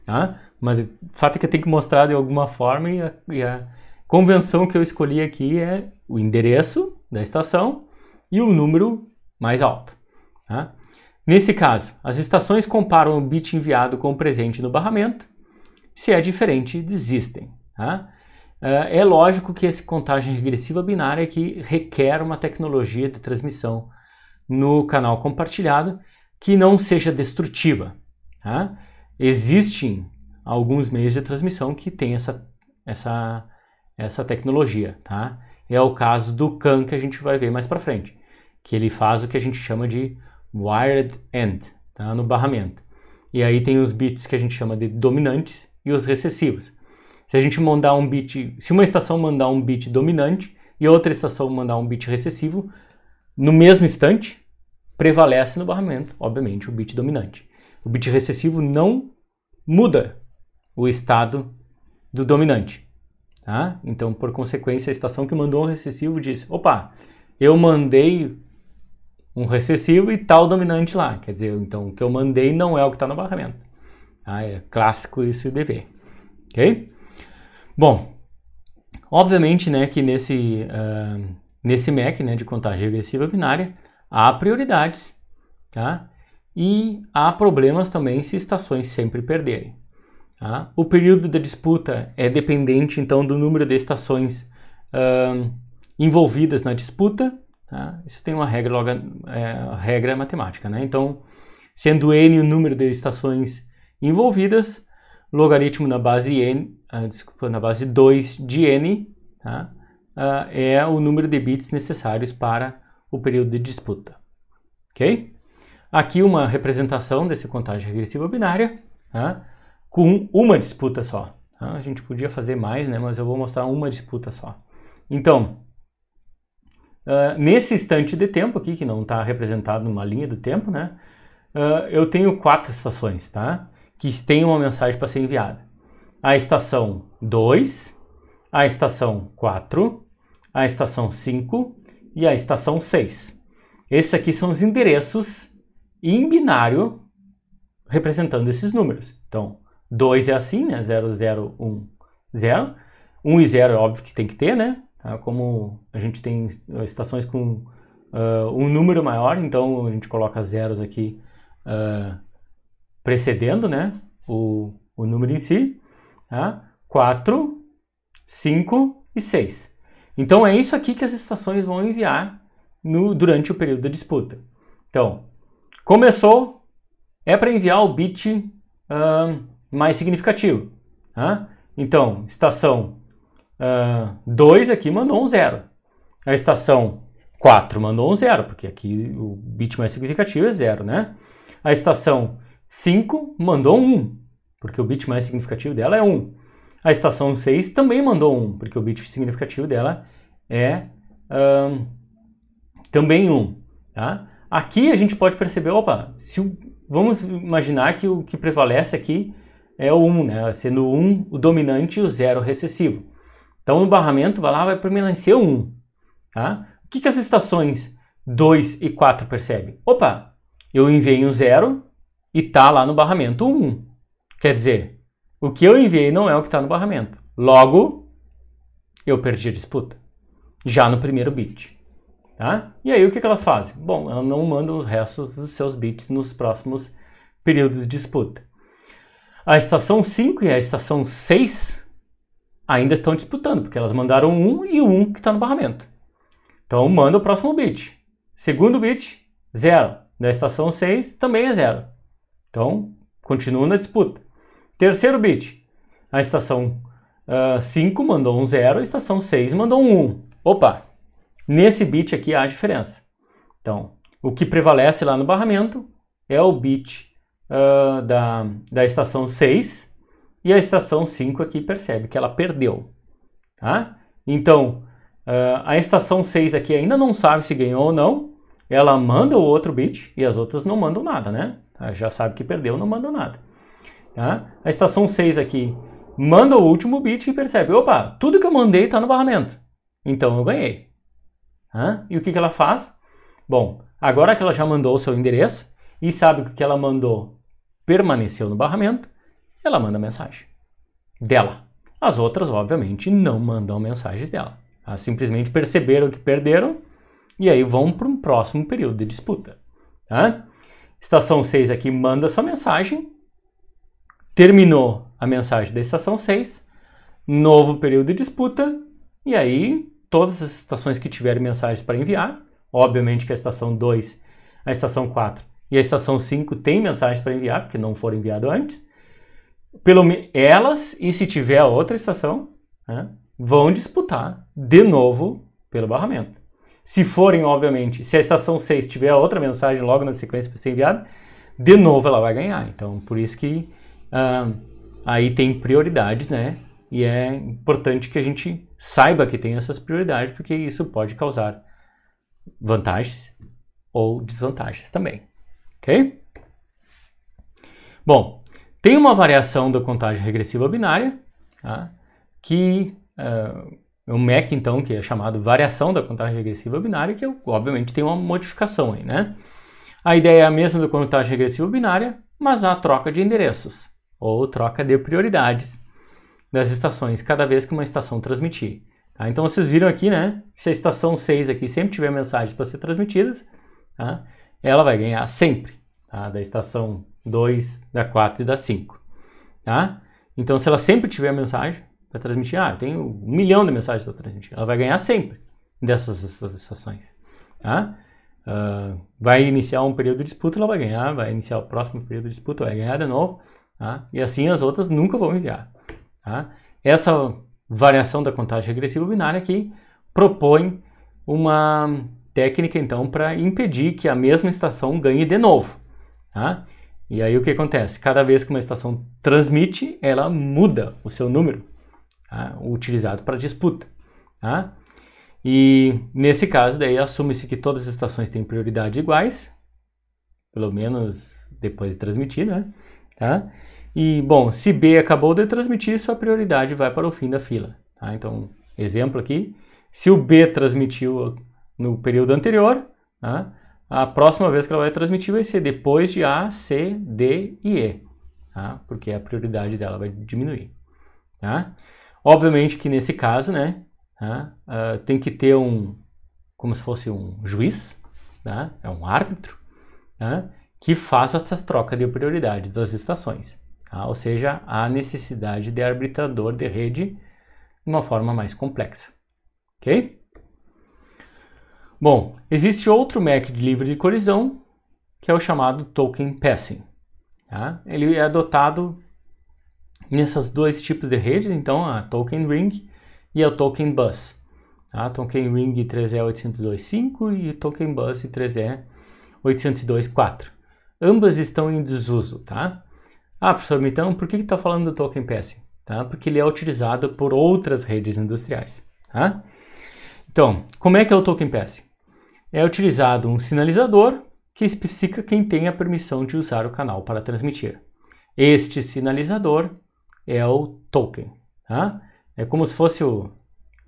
Tá? Mas o fato é que eu tenho que mostrar de alguma forma e a convenção que eu escolhi aqui é o endereço da estação e o número mais alto. Tá? Nesse caso, as estações comparam o bit enviado com o presente no barramento. Se é diferente, desistem. Tá? É lógico que essa contagem regressiva binária aqui requer uma tecnologia de transmissão no canal compartilhado que não seja destrutiva. Tá? Existem alguns meios de transmissão que têm essa tecnologia. Tá? É o caso do CAN que a gente vai ver mais para frente, que ele faz o que a gente chama de wired end, tá? No barramento. E aí tem os bits que a gente chama de dominantes e os recessivos. Se a gente mandar um bit, se uma estação mandar um bit dominante e outra estação mandar um bit recessivo, no mesmo instante, prevalece no barramento, obviamente, o bit dominante. O bit recessivo não muda o estado do dominante. Tá? Então, por consequência, a estação que mandou um recessivo diz, opa, eu mandei um recessivo e tal dominante lá. Quer dizer, então, o que eu mandei não é o que está no barramento. Tá? É clássico isso de ver. Ok? Bom, obviamente, né, que nesse MEC, né, de contagem regressiva binária, há prioridades, tá? E há problemas também se estações sempre perderem. Tá? O período da disputa é dependente, então, do número de estações envolvidas na disputa. Tá? Isso tem uma regra, regra matemática, né? Então, sendo n o número de estações envolvidas, logaritmo na base n, na base 2 de n, tá? É o número de bits necessários para o período de disputa. Ok? Aqui uma representação dessa contagem regressiva binária, tá? Com uma disputa só. Tá? A gente podia fazer mais, né? Mas eu vou mostrar uma disputa só. Então, nesse instante de tempo aqui, que não está representado numa linha do tempo, né? Eu tenho 4 estações, tá? Que têm uma mensagem para ser enviada. A estação 2, a estação 4, a estação 5 e a estação 6. Esses aqui são os endereços em binário representando esses números. Então, 2 é assim, né? 0, 0, 1, 0. 1 e 0 é óbvio que tem que ter, né? Como a gente tem estações com um número maior, então a gente coloca zeros aqui precedendo, né, o número em si. Tá? 4, 5 e 6. Então é isso aqui que as estações vão enviar durante o período da disputa. Então, começou, é para enviar o bit mais significativo. Tá? Então, estação 2 aqui mandou um 0. A estação 4 mandou um 0, porque aqui o bit mais significativo é 0, né? A estação 5 mandou um 1, porque o bit mais significativo dela é 1. A estação 6 também mandou 1, porque o bit significativo dela é também 1. Tá? Aqui a gente pode perceber, opa, vamos imaginar que o que prevalece aqui é o 1, né? Sendo o 1 o dominante e o 0 o recessivo. Então, no barramento, vai permanecer o 1. Tá? O que as estações 2 e 4 percebem? Opa, eu enviei um 0 e está lá no barramento 1. Quer dizer, o que eu enviei não é o que está no barramento. Logo, eu perdi a disputa. Já no primeiro bit. Tá? E aí, o que elas fazem? Bom, elas não mandam os restos dos seus bits nos próximos períodos de disputa. A estação 5 e a estação 6 ainda estão disputando, porque elas mandaram 1 e o 1 que está no barramento. Então, manda o próximo bit. Segundo bit, 0. Da estação 6 também é 0. Então, continua na disputa. Terceiro bit. A estação 5 mandou um 0, a estação 6 mandou um 1. Opa! Nesse bit aqui há a diferença. Então, o que prevalece lá no barramento é o bit da estação 6 e a estação 5 aqui percebe que ela perdeu. Tá? Então, a estação 6 aqui ainda não sabe se ganhou ou não. Ela manda o outro bit e as outras não mandam nada, né? Ela já sabe que perdeu, não mandam nada. Tá? A estação 6 aqui manda o último bit e percebe, opa, tudo que eu mandei está no barramento. Então eu ganhei. Tá? E o que ela faz? Bom, agora que ela já mandou o seu endereço e sabe que o que ela mandou permaneceu no barramento, ela manda mensagem dela. As outras, obviamente, não mandam mensagens dela. Elas simplesmente perceberam que perderam e aí vão para um próximo período de disputa. Tá? Estação 6 aqui manda sua mensagem, terminou a mensagem da estação 6, novo período de disputa, e aí todas as estações que tiverem mensagens para enviar, obviamente que a estação 2, a estação 4 e a estação 5 têm mensagens para enviar, porque não foram enviadas antes, elas, e se tiver a outra estação, né, vão disputar de novo pelo barramento. Se forem, obviamente, se a estação 6 tiver a outra mensagem logo na sequência para ser enviada, de novo ela vai ganhar. Então, por isso que aí tem prioridades, né? E é importante que a gente saiba que tem essas prioridades, porque isso pode causar vantagens ou desvantagens também, ok? Bom, tem uma variação da contagem regressiva binária, tá? Que é um MEC, então, que é chamado variação da contagem regressiva binária, que obviamente tem uma modificação aí, né? A ideia é a mesma da contagem regressiva binária, mas há troca de endereços, ou troca de prioridades das estações, cada vez que uma estação transmitir. Tá? Então vocês viram aqui, né? Se a estação 6 aqui sempre tiver mensagens para ser transmitidas, tá? Ela vai ganhar sempre, tá? Da estação 2, da 4 e da 5. Tá? Então se ela sempre tiver mensagem para transmitir, eu tenho 1 milhão de mensagens para transmitir, ela vai ganhar sempre dessas estações. Tá? Vai iniciar um período de disputa, ela vai ganhar, vai iniciar o próximo período de disputa, vai ganhar de novo, tá? E assim as outras nunca vão enviar. Tá? Essa variação da contagem regressiva binária aqui propõe uma técnica, então, para impedir que a mesma estação ganhe de novo. Tá? E aí o que acontece? Cada vez que uma estação transmite, ela muda o seu número, tá? Utilizado para disputa. Tá? E nesse caso, daí assume-se que todas as estações têm prioridade iguais, pelo menos depois de transmitir, né? Tá? E, bom, se B acabou de transmitir, sua prioridade vai para o fim da fila. Tá? Então, exemplo aqui, se o B transmitiu no período anterior, tá? A próxima vez que ela vai transmitir vai ser depois de A, C, D e E, tá? Porque a prioridade dela vai diminuir. Tá? Obviamente que nesse caso, né, tá? Tem que ter como se fosse um juiz, tá? É um árbitro, tá? Que faça essa troca de prioridade das estações. Tá? Ou seja, há necessidade de arbitrador de rede de uma forma mais complexa. Ok? Bom, existe outro MEC de livre de colisão, que é o chamado token passing. Tá? Ele é adotado nesses dois tipos de redes, então a token ring e a token bus. Tá? Token ring 3E802.5 e token bus 3E802.4. Ambas estão em desuso, tá? Professor, então por que está falando do token passing? Tá? Porque ele é utilizado por outras redes industriais. Tá? Então, como é que é o token passing? É utilizado um sinalizador que especifica quem tem a permissão de usar o canal para transmitir. Este sinalizador é o token. Tá? É como se fosse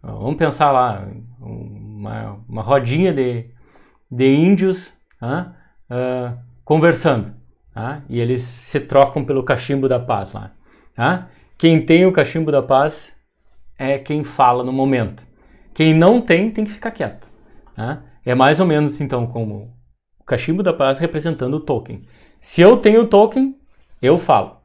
vamos pensar lá, uma rodinha de índios, tá? Conversando. Tá? E eles se trocam pelo cachimbo da paz lá. Tá? Quem tem o cachimbo da paz é quem fala no momento. Quem não tem que ficar quieto. Tá? É mais ou menos então como o cachimbo da paz representando o token. Se eu tenho o token, eu falo.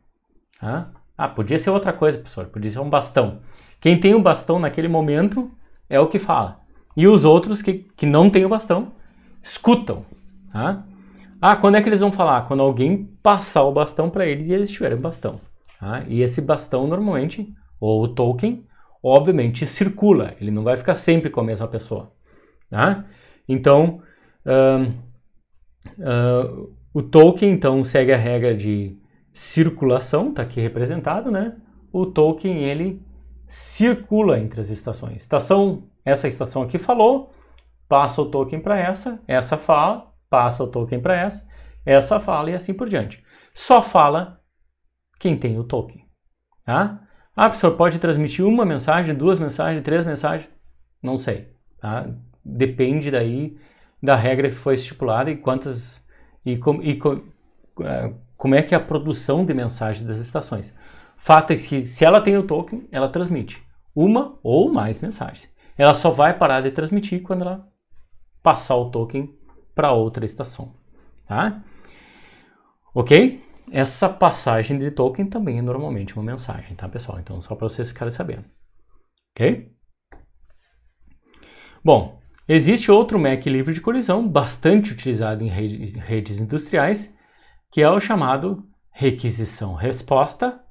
Tá? Podia ser outra coisa, professor. Podia ser um bastão. Quem tem o bastão naquele momento é o que fala. E os outros que não têm o bastão escutam. Tá? Quando é que eles vão falar? Quando alguém passar o bastão para eles e eles tiverem o bastão. Tá? E esse bastão normalmente, ou o token, obviamente circula. Ele não vai ficar sempre com a mesma pessoa. Tá? Então, o token então segue a regra de circulação, está aqui representado, né? O token ele circula entre as estações. Essa estação aqui falou, passa o token para essa fala, passa o token para essa fala e assim por diante. Só fala quem tem o token. Tá? Professor, pode transmitir uma mensagem, 2 mensagens, 3 mensagens? Não sei. Tá? Depende daí da regra que foi estipulada e como é que é a produção de mensagens das estações. Fato é que se ela tem o token, ela transmite uma ou mais mensagens. Ela só vai parar de transmitir quando ela passar o token para outra estação. Tá? Ok? Essa passagem de token também é normalmente uma mensagem, tá, pessoal? Então, só para vocês ficarem sabendo. ok? Bom, existe outro MAC livre de colisão bastante utilizado em redes industriais, que é o chamado requisição-resposta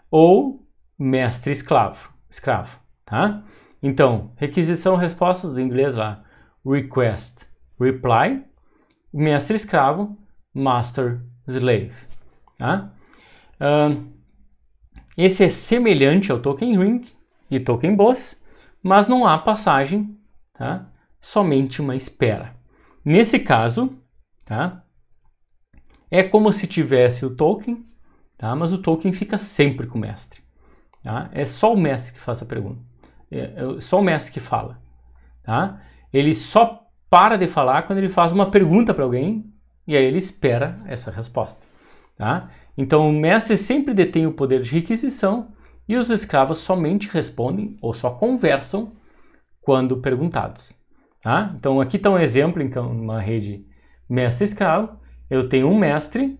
ou mestre-escravo, tá? Então, requisição-resposta do inglês lá, request, reply, mestre-escravo, master-slave, tá? Esse é semelhante ao token ring e token boss, mas não há passagem, tá? Somente uma espera. Nesse caso, tá? É como se tivesse o token, tá? Mas o token fica sempre com o mestre. Tá? É só o mestre que faz a pergunta. É só o mestre que fala. Tá? Ele só para de falar quando ele faz uma pergunta para alguém e aí ele espera essa resposta. Tá? Então o mestre sempre detém o poder de requisição e os escravos somente respondem ou só conversam quando perguntados. Tá? Então aqui está um exemplo em uma rede mestre-escravo. Eu tenho um mestre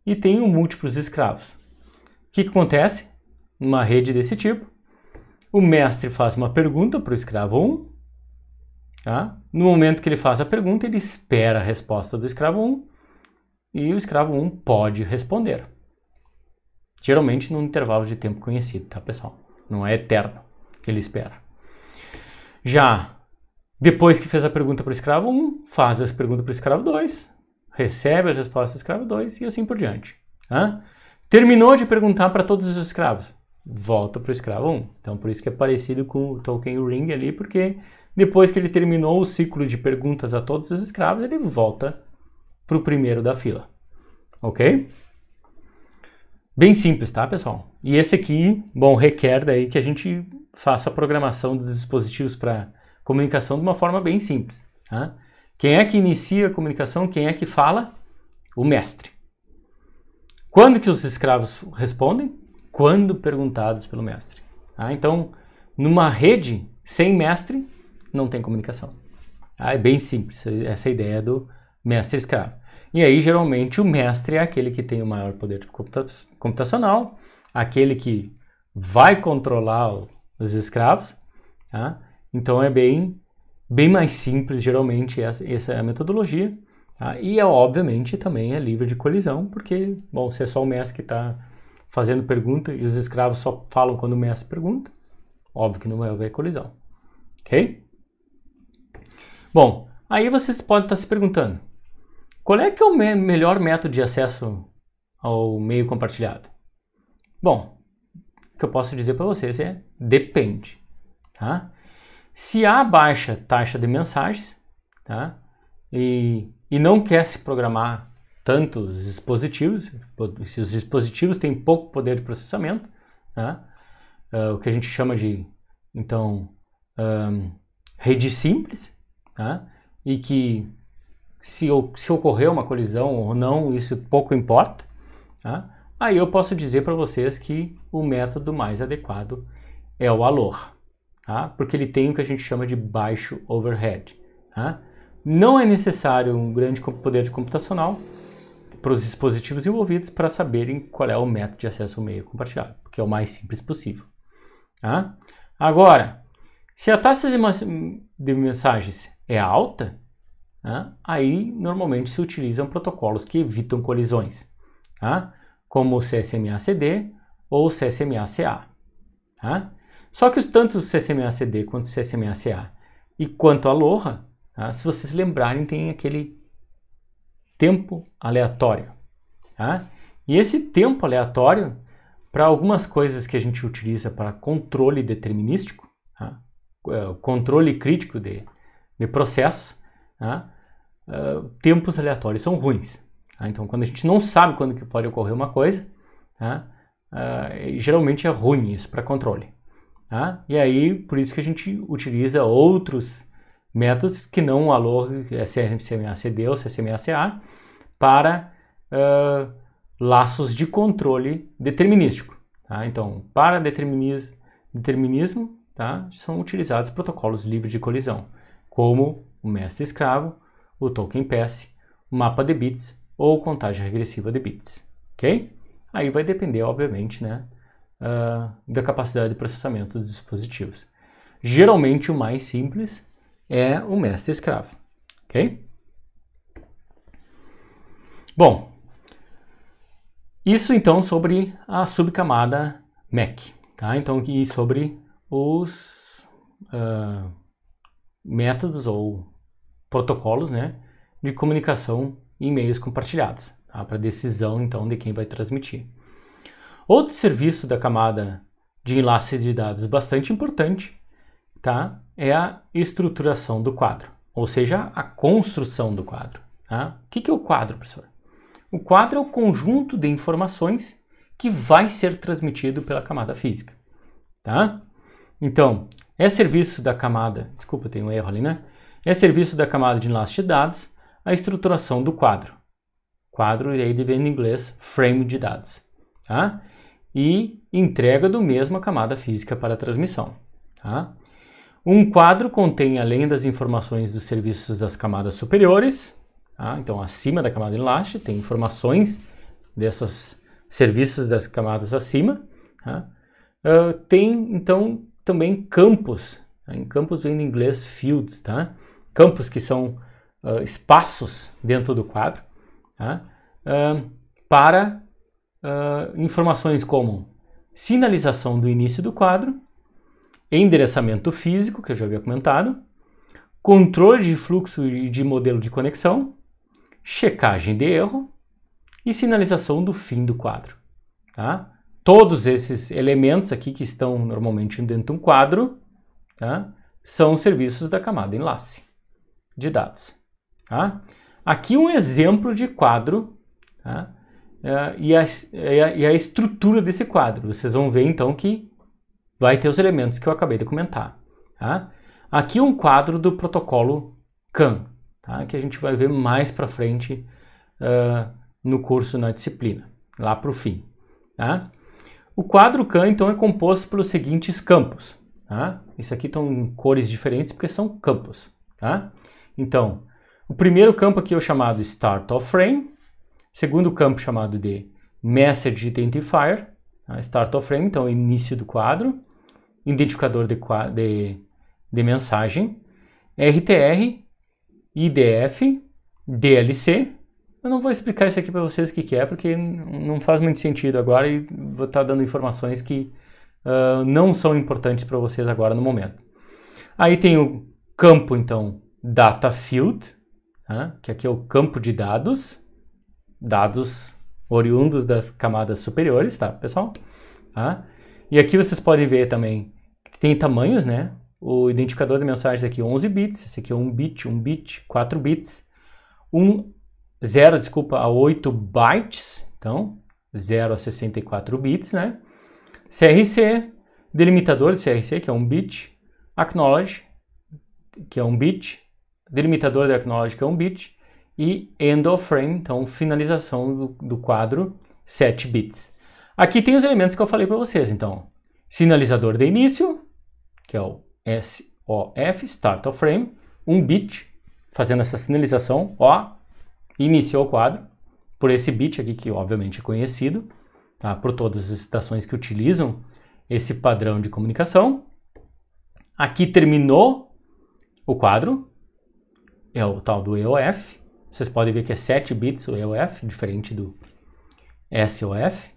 e tenho múltiplos escravos. O que acontece numa rede desse tipo? O mestre faz uma pergunta para o escravo 1. Tá? No momento que ele faz a pergunta, ele espera a resposta do escravo 1 e o escravo 1 pode responder. Geralmente num intervalo de tempo conhecido, tá, pessoal? Não é eterno que ele espera. Já depois que fez a pergunta para o escravo 1, faz a pergunta para o escravo 2, recebe a resposta do escravo 2 e assim por diante. Tá? Terminou de perguntar para todos os escravos, volta para o escravo 1. Então por isso que é parecido com o token ring ali, porque depois que ele terminou o ciclo de perguntas a todos os escravos, ele volta para o primeiro da fila. Ok? Bem simples, tá, pessoal? E esse aqui, bom, requer daí que a gente faça a programação dos dispositivos para comunicação de uma forma bem simples. Tá? Quem é que inicia a comunicação? Quem é que fala? O mestre. Quando que os escravos respondem? Quando perguntados pelo mestre. Tá? Então, numa rede sem mestre, não tem comunicação. Tá? É bem simples essa ideia do mestre-escravo. E aí, geralmente, o mestre é aquele que tem o maior poder computacional, aquele que vai controlar os escravos. Tá? Então, é bem mais simples, geralmente, essa é a metodologia. Tá? E, obviamente, também é livre de colisão, porque, bom, se é só o mestre que está fazendo pergunta e os escravos só falam quando o mestre pergunta, óbvio que não vai haver colisão. Ok? Bom, aí vocês podem estar se perguntando, qual é que é o melhor método de acesso ao meio compartilhado? Bom, o que eu posso dizer para vocês é depende. Tá? Se há baixa taxa de mensagens, tá? E não quer se programar tantos dispositivos, se os dispositivos têm pouco poder de processamento, tá? O que a gente chama de, então, rede simples, tá? E que se ocorrer uma colisão ou não, isso pouco importa, tá? Aí eu posso dizer para vocês que o método mais adequado é o Aloha. Tá? Porque ele tem o que a gente chama de baixo overhead. Tá? Não é necessário um grande poder de computacional para os dispositivos envolvidos para saberem qual é o método de acesso ao meio compartilhado, porque é o mais simples possível. Tá? Agora, se a taxa de mensagens é alta, tá? Aí normalmente se utilizam protocolos que evitam colisões, tá? Como o CSMA-CD ou o CSMA-CA. Tá? Só que tanto o CSMA-CD quanto o CSMA-CA e quanto a Aloha, tá? Se vocês lembrarem, tem aquele tempo aleatório. Tá? E esse tempo aleatório, para algumas coisas que a gente utiliza para controle determinístico, tá? Controle crítico de processo, tá? Tempos aleatórios são ruins. Tá? Então, quando a gente não sabe quando que pode ocorrer uma coisa, tá? Geralmente é ruim isso para controle. Tá? E aí, por isso que a gente utiliza outros métodos que não o Aloha, CSMA-CD ou CSMA-CA, para laços de controle determinístico. Tá? Então, para determinismo, tá? São utilizados protocolos livres de colisão, como o mestre-escravo, o token pass, o mapa de bits ou contagem regressiva de bits. Ok? Aí vai depender, obviamente, né, da capacidade de processamento dos dispositivos. Geralmente o mais simples é o mestre-escravo, ok? Bom, isso então sobre a subcamada MAC, tá? Então aqui sobre os métodos ou protocolos, né, de comunicação em meios compartilhados, tá? Para decisão então de quem vai transmitir. Outro serviço da camada de enlace de dados bastante importante, tá, é a estruturação do quadro, ou seja, a construção do quadro. Tá? O que é o quadro, professor? O quadro é o conjunto de informações que vai ser transmitido pela camada física. Tá? Então, é serviço da camada, desculpa, tem um erro ali, né? É serviço da camada de enlace de dados a estruturação do quadro. Quadro, e aí vem em inglês, frame de dados. Tá? E entrega do mesmo a camada física para a transmissão. Tá? Um quadro contém, além das informações dos serviços das camadas superiores, tá? Então acima da camada de enlace tem informações desses serviços das camadas acima. Tá? Tem então também campos. Tá? Em campos vem em inglês fields, tá? Campos que são espaços dentro do quadro, tá? Para informações como sinalização do início do quadro, endereçamento físico, que eu já havia comentado, controle de fluxo e de modelo de conexão, checagem de erro e sinalização do fim do quadro. Tá? Todos esses elementos aqui que estão normalmente dentro de um quadro, tá, são serviços da camada enlace de dados. Tá? Aqui um exemplo de quadro, tá? E a estrutura desse quadro. Vocês vão ver então que vai ter os elementos que eu acabei de comentar. Tá? Aqui um quadro do protocolo CAN, tá? Que a gente vai ver mais para frente no curso, na disciplina, lá para o fim. Tá? O quadro CAN então é composto pelos seguintes campos. Tá? Isso aqui estão em cores diferentes porque são campos. Tá? Então, o primeiro campo aqui é o chamado Start of Frame, segundo campo chamado de Message Identifier, tá? Start of Frame, então início do quadro, identificador de mensagem, RTR, IDF, DLC. Eu não vou explicar isso aqui para vocês o que é, porque não faz muito sentido agora e vou estar dando informações que não são importantes para vocês agora no momento. Aí tem o campo, então, Data Field, tá? Que aqui é o campo de dados oriundos das camadas superiores, tá, pessoal? Tá? E aqui vocês podem ver também que tem tamanhos, né? O identificador de mensagens aqui 11 bits, esse aqui é 1 bit, 4 bits, 0 a 8 bytes, então 0 a 64 bits, né? CRC, delimitador de CRC, que é 1 bit, acknowledge, que é 1 bit, delimitador de acknowledge, que é 1 bit, e end of frame, então finalização do quadro, 7 bits. Aqui tem os elementos que eu falei para vocês, então, sinalizador de início, que é o SOF, Start of Frame, 1 bit, fazendo essa sinalização, ó, iniciou o quadro, por esse bit aqui, que obviamente é conhecido, tá, por todas as estações que utilizam esse padrão de comunicação. Aqui terminou o quadro, é o tal do EOF. Vocês podem ver que é 7 bits o EOF, diferente do SOF.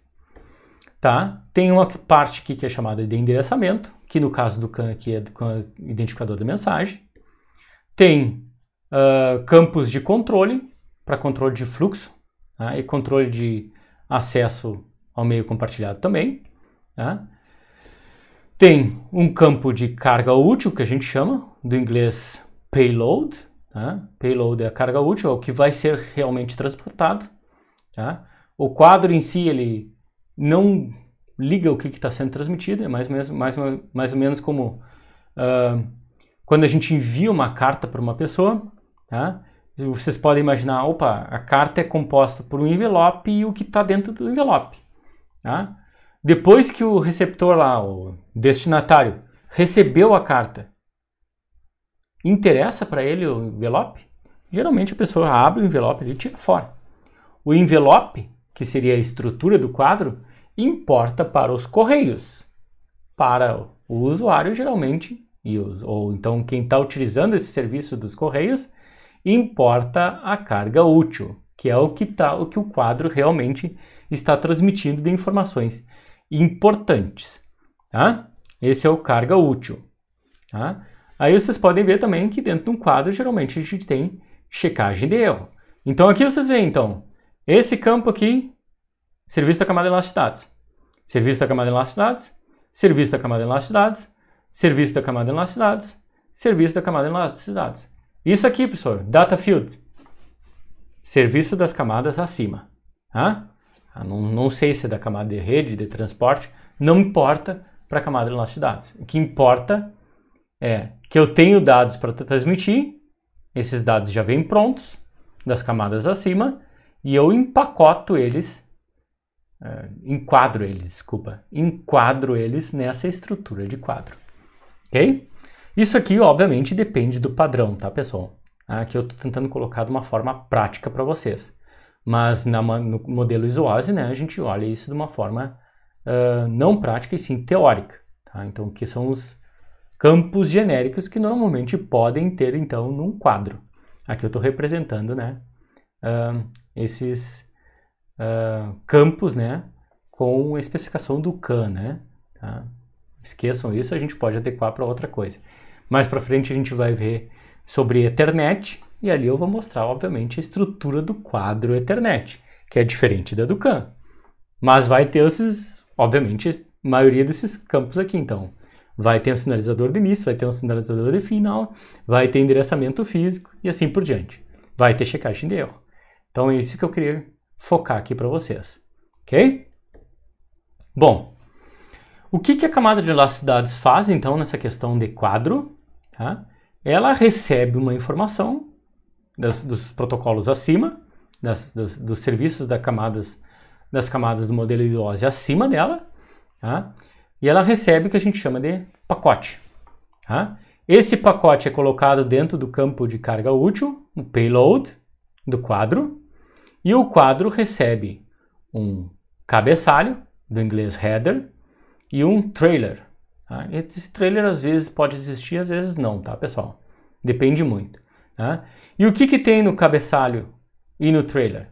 Tá? Tem uma parte aqui que é chamada de endereçamento, que no caso do CAN aqui é com o identificador da mensagem. Tem campos de controle, para controle de fluxo, tá? E controle de acesso ao meio compartilhado também. Tá? Tem um campo de carga útil, que a gente chama, do inglês payload. Tá? Payload é a carga útil, é o que vai ser realmente transportado. Tá? O quadro em si, ele não liga o que está sendo transmitido, é mais ou menos como quando a gente envia uma carta para uma pessoa. Tá? Vocês podem imaginar, opa, a carta é composta por um envelope e o que está dentro do envelope. Tá? Depois que o receptor lá, o destinatário, recebeu a carta, interessa para ele o envelope? Geralmente a pessoa abre o envelope e tira fora. O envelope, que seria a estrutura do quadro, importa para os correios. Para o usuário, geralmente, ou então quem está utilizando esse serviço dos Correios, importa a carga útil, que é o que o quadro realmente está transmitindo de informações importantes, tá? Esse é o carga útil, tá? Aí vocês podem ver também que dentro de um quadro, geralmente a gente tem checagem de erro. Então aqui vocês veem, então, esse campo aqui, serviço da camada de enlace de dados, serviço da camada de enlace de dados, serviço da camada de enlace de dados, serviço da camada de enlace de dados, serviço da camada de enlace de dados. Isso aqui, professor, data field, serviço das camadas acima. Tá? Não sei se é da camada de rede, de transporte, não importa para a camada de enlace de dados. O que importa é que eu tenho dados para transmitir, esses dados já vêm prontos, das camadas acima, e eu enquadro eles nessa estrutura de quadro. Ok? Isso aqui, obviamente, depende do padrão, tá, pessoal? Aqui eu estou tentando colocar de uma forma prática para vocês. Mas no modelo ISOASE, né, a gente olha isso de uma forma não prática e sim teórica. Tá? Então, que são os campos genéricos que normalmente podem ter, então, num quadro. Aqui eu estou representando, né, esses campos, né, com a especificação do CAN, né? Tá? Esqueçam isso, a gente pode adequar para outra coisa. Mais para frente a gente vai ver sobre Ethernet e ali eu vou mostrar, obviamente, a estrutura do quadro Ethernet, que é diferente da do CAN. Mas vai ter obviamente, a maioria desses campos aqui, então. Vai ter um sinalizador de início, vai ter um sinalizador de final, vai ter endereçamento físico e assim por diante. Vai ter checagem de erro. Então é isso que eu queria focar aqui para vocês. Ok? Bom, o que a camada de enlace de dados faz, então, nessa questão de quadro? Tá? Ela recebe uma informação dos protocolos acima, dos serviços das camadas do modelo IOSE acima dela, tá? E ela recebe o que a gente chama de pacote. Tá? Esse pacote é colocado dentro do campo de carga útil, no payload do quadro, e o quadro recebe um cabeçalho, do inglês header, e um trailer. Tá? Esse trailer às vezes pode existir, às vezes não, tá, pessoal? Depende muito. Tá? E o que tem no cabeçalho e no trailer?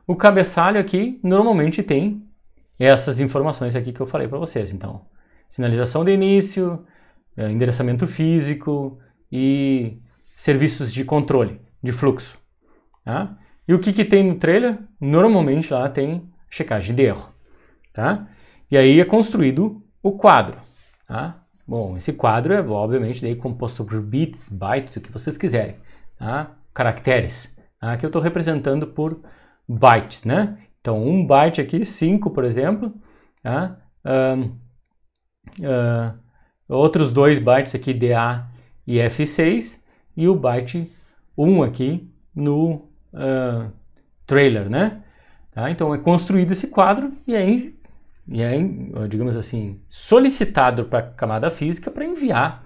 O cabeçalho aqui normalmente tem essas informações aqui que eu falei para vocês. Então, sinalização de início, endereçamento físico e serviços de controle de fluxo. Tá? E o que tem no trailer? Normalmente lá tem checagem de erro. Tá? E aí é construído o quadro. Tá? Bom, esse quadro é obviamente daí composto por bits, bytes, o que vocês quiserem. Tá? Caracteres. Tá? Aqui eu estou representando por bytes, né? Então, um byte aqui, 5, por exemplo. Tá? Outros 2 bytes aqui, DA e F6. E o byte 1 aqui no trailer, né? Tá? Então, é construído esse quadro e aí digamos assim, solicitado para a camada física para enviar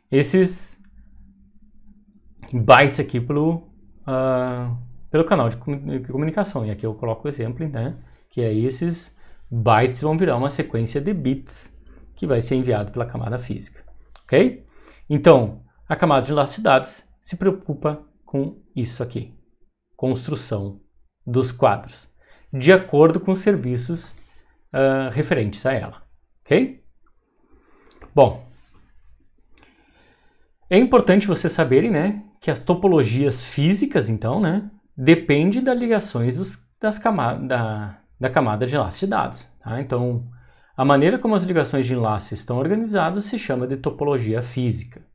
esses bytes aqui pelo canal de comunicação. E aqui eu coloco o exemplo, né? Que aí esses bytes vão virar uma sequência de bits que vai ser enviado pela camada física. Ok? Então, a camada de enlace de dados se preocupa com isso aqui. Construção dos quadros. De acordo com os serviços referentes a ela, ok? Bom, é importante vocês saberem, né, que as topologias físicas, então, né, dependem das ligações da camada de enlace de dados, tá? Então, a maneira como as ligações de enlace estão organizadas se chama de topologia física,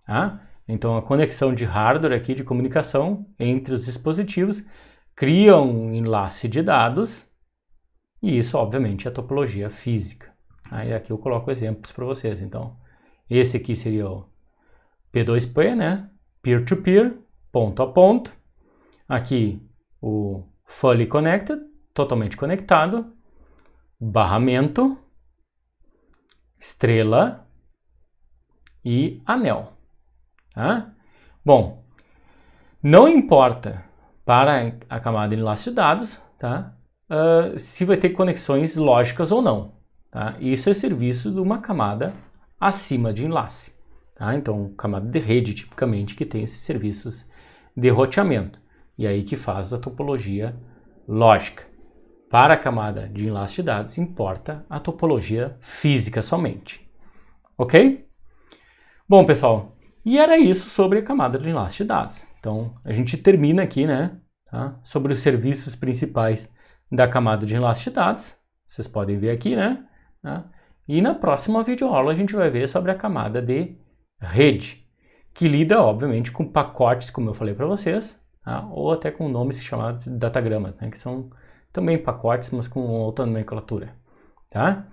tá? Então, a conexão de hardware aqui de comunicação entre os dispositivos cria um enlace de dados. E isso, obviamente, é a topologia física. Aí aqui eu coloco exemplos para vocês. Então, esse aqui seria o P2P, né? Peer-to-peer, ponto a ponto. Aqui o Fully Connected, totalmente conectado. Barramento, estrela e anel. Tá? Bom, não importa para a camada de enlace de dados, tá? Se vai ter conexões lógicas ou não. Tá? Isso é serviço de uma camada acima de enlace. tá? Então, camada de rede, tipicamente, que tem esses serviços de roteamento. E aí que faz a topologia lógica. Para a camada de enlace de dados, importa a topologia física somente. Ok? Bom, pessoal, e era isso sobre a camada de enlace de dados. Então, a gente termina aqui, né, tá, sobre os serviços principais da camada de enlace de dados. Vocês podem ver aqui, né? Tá? E na próxima videoaula a gente vai ver sobre a camada de rede, que lida, obviamente, com pacotes, como eu falei para vocês, tá? Ou até com nomes chamados de datagramas, né, que são também pacotes, mas com outra nomenclatura, tá?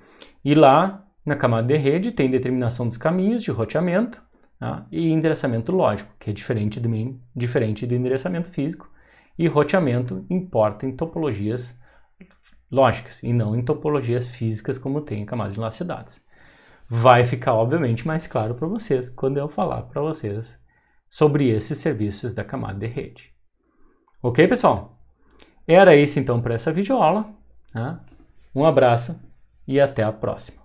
E lá na camada de rede tem determinação dos caminhos de roteamento, tá? E endereçamento lógico, que é diferente do endereçamento físico, e roteamento importa em topologias lógicas e não em topologias físicas como tem em camada de enlace de dados. Vai ficar, obviamente, mais claro para vocês quando eu falar para vocês sobre esses serviços da camada de rede. Ok, pessoal? Era isso então para essa videoaula, tá? Um abraço e até a próxima.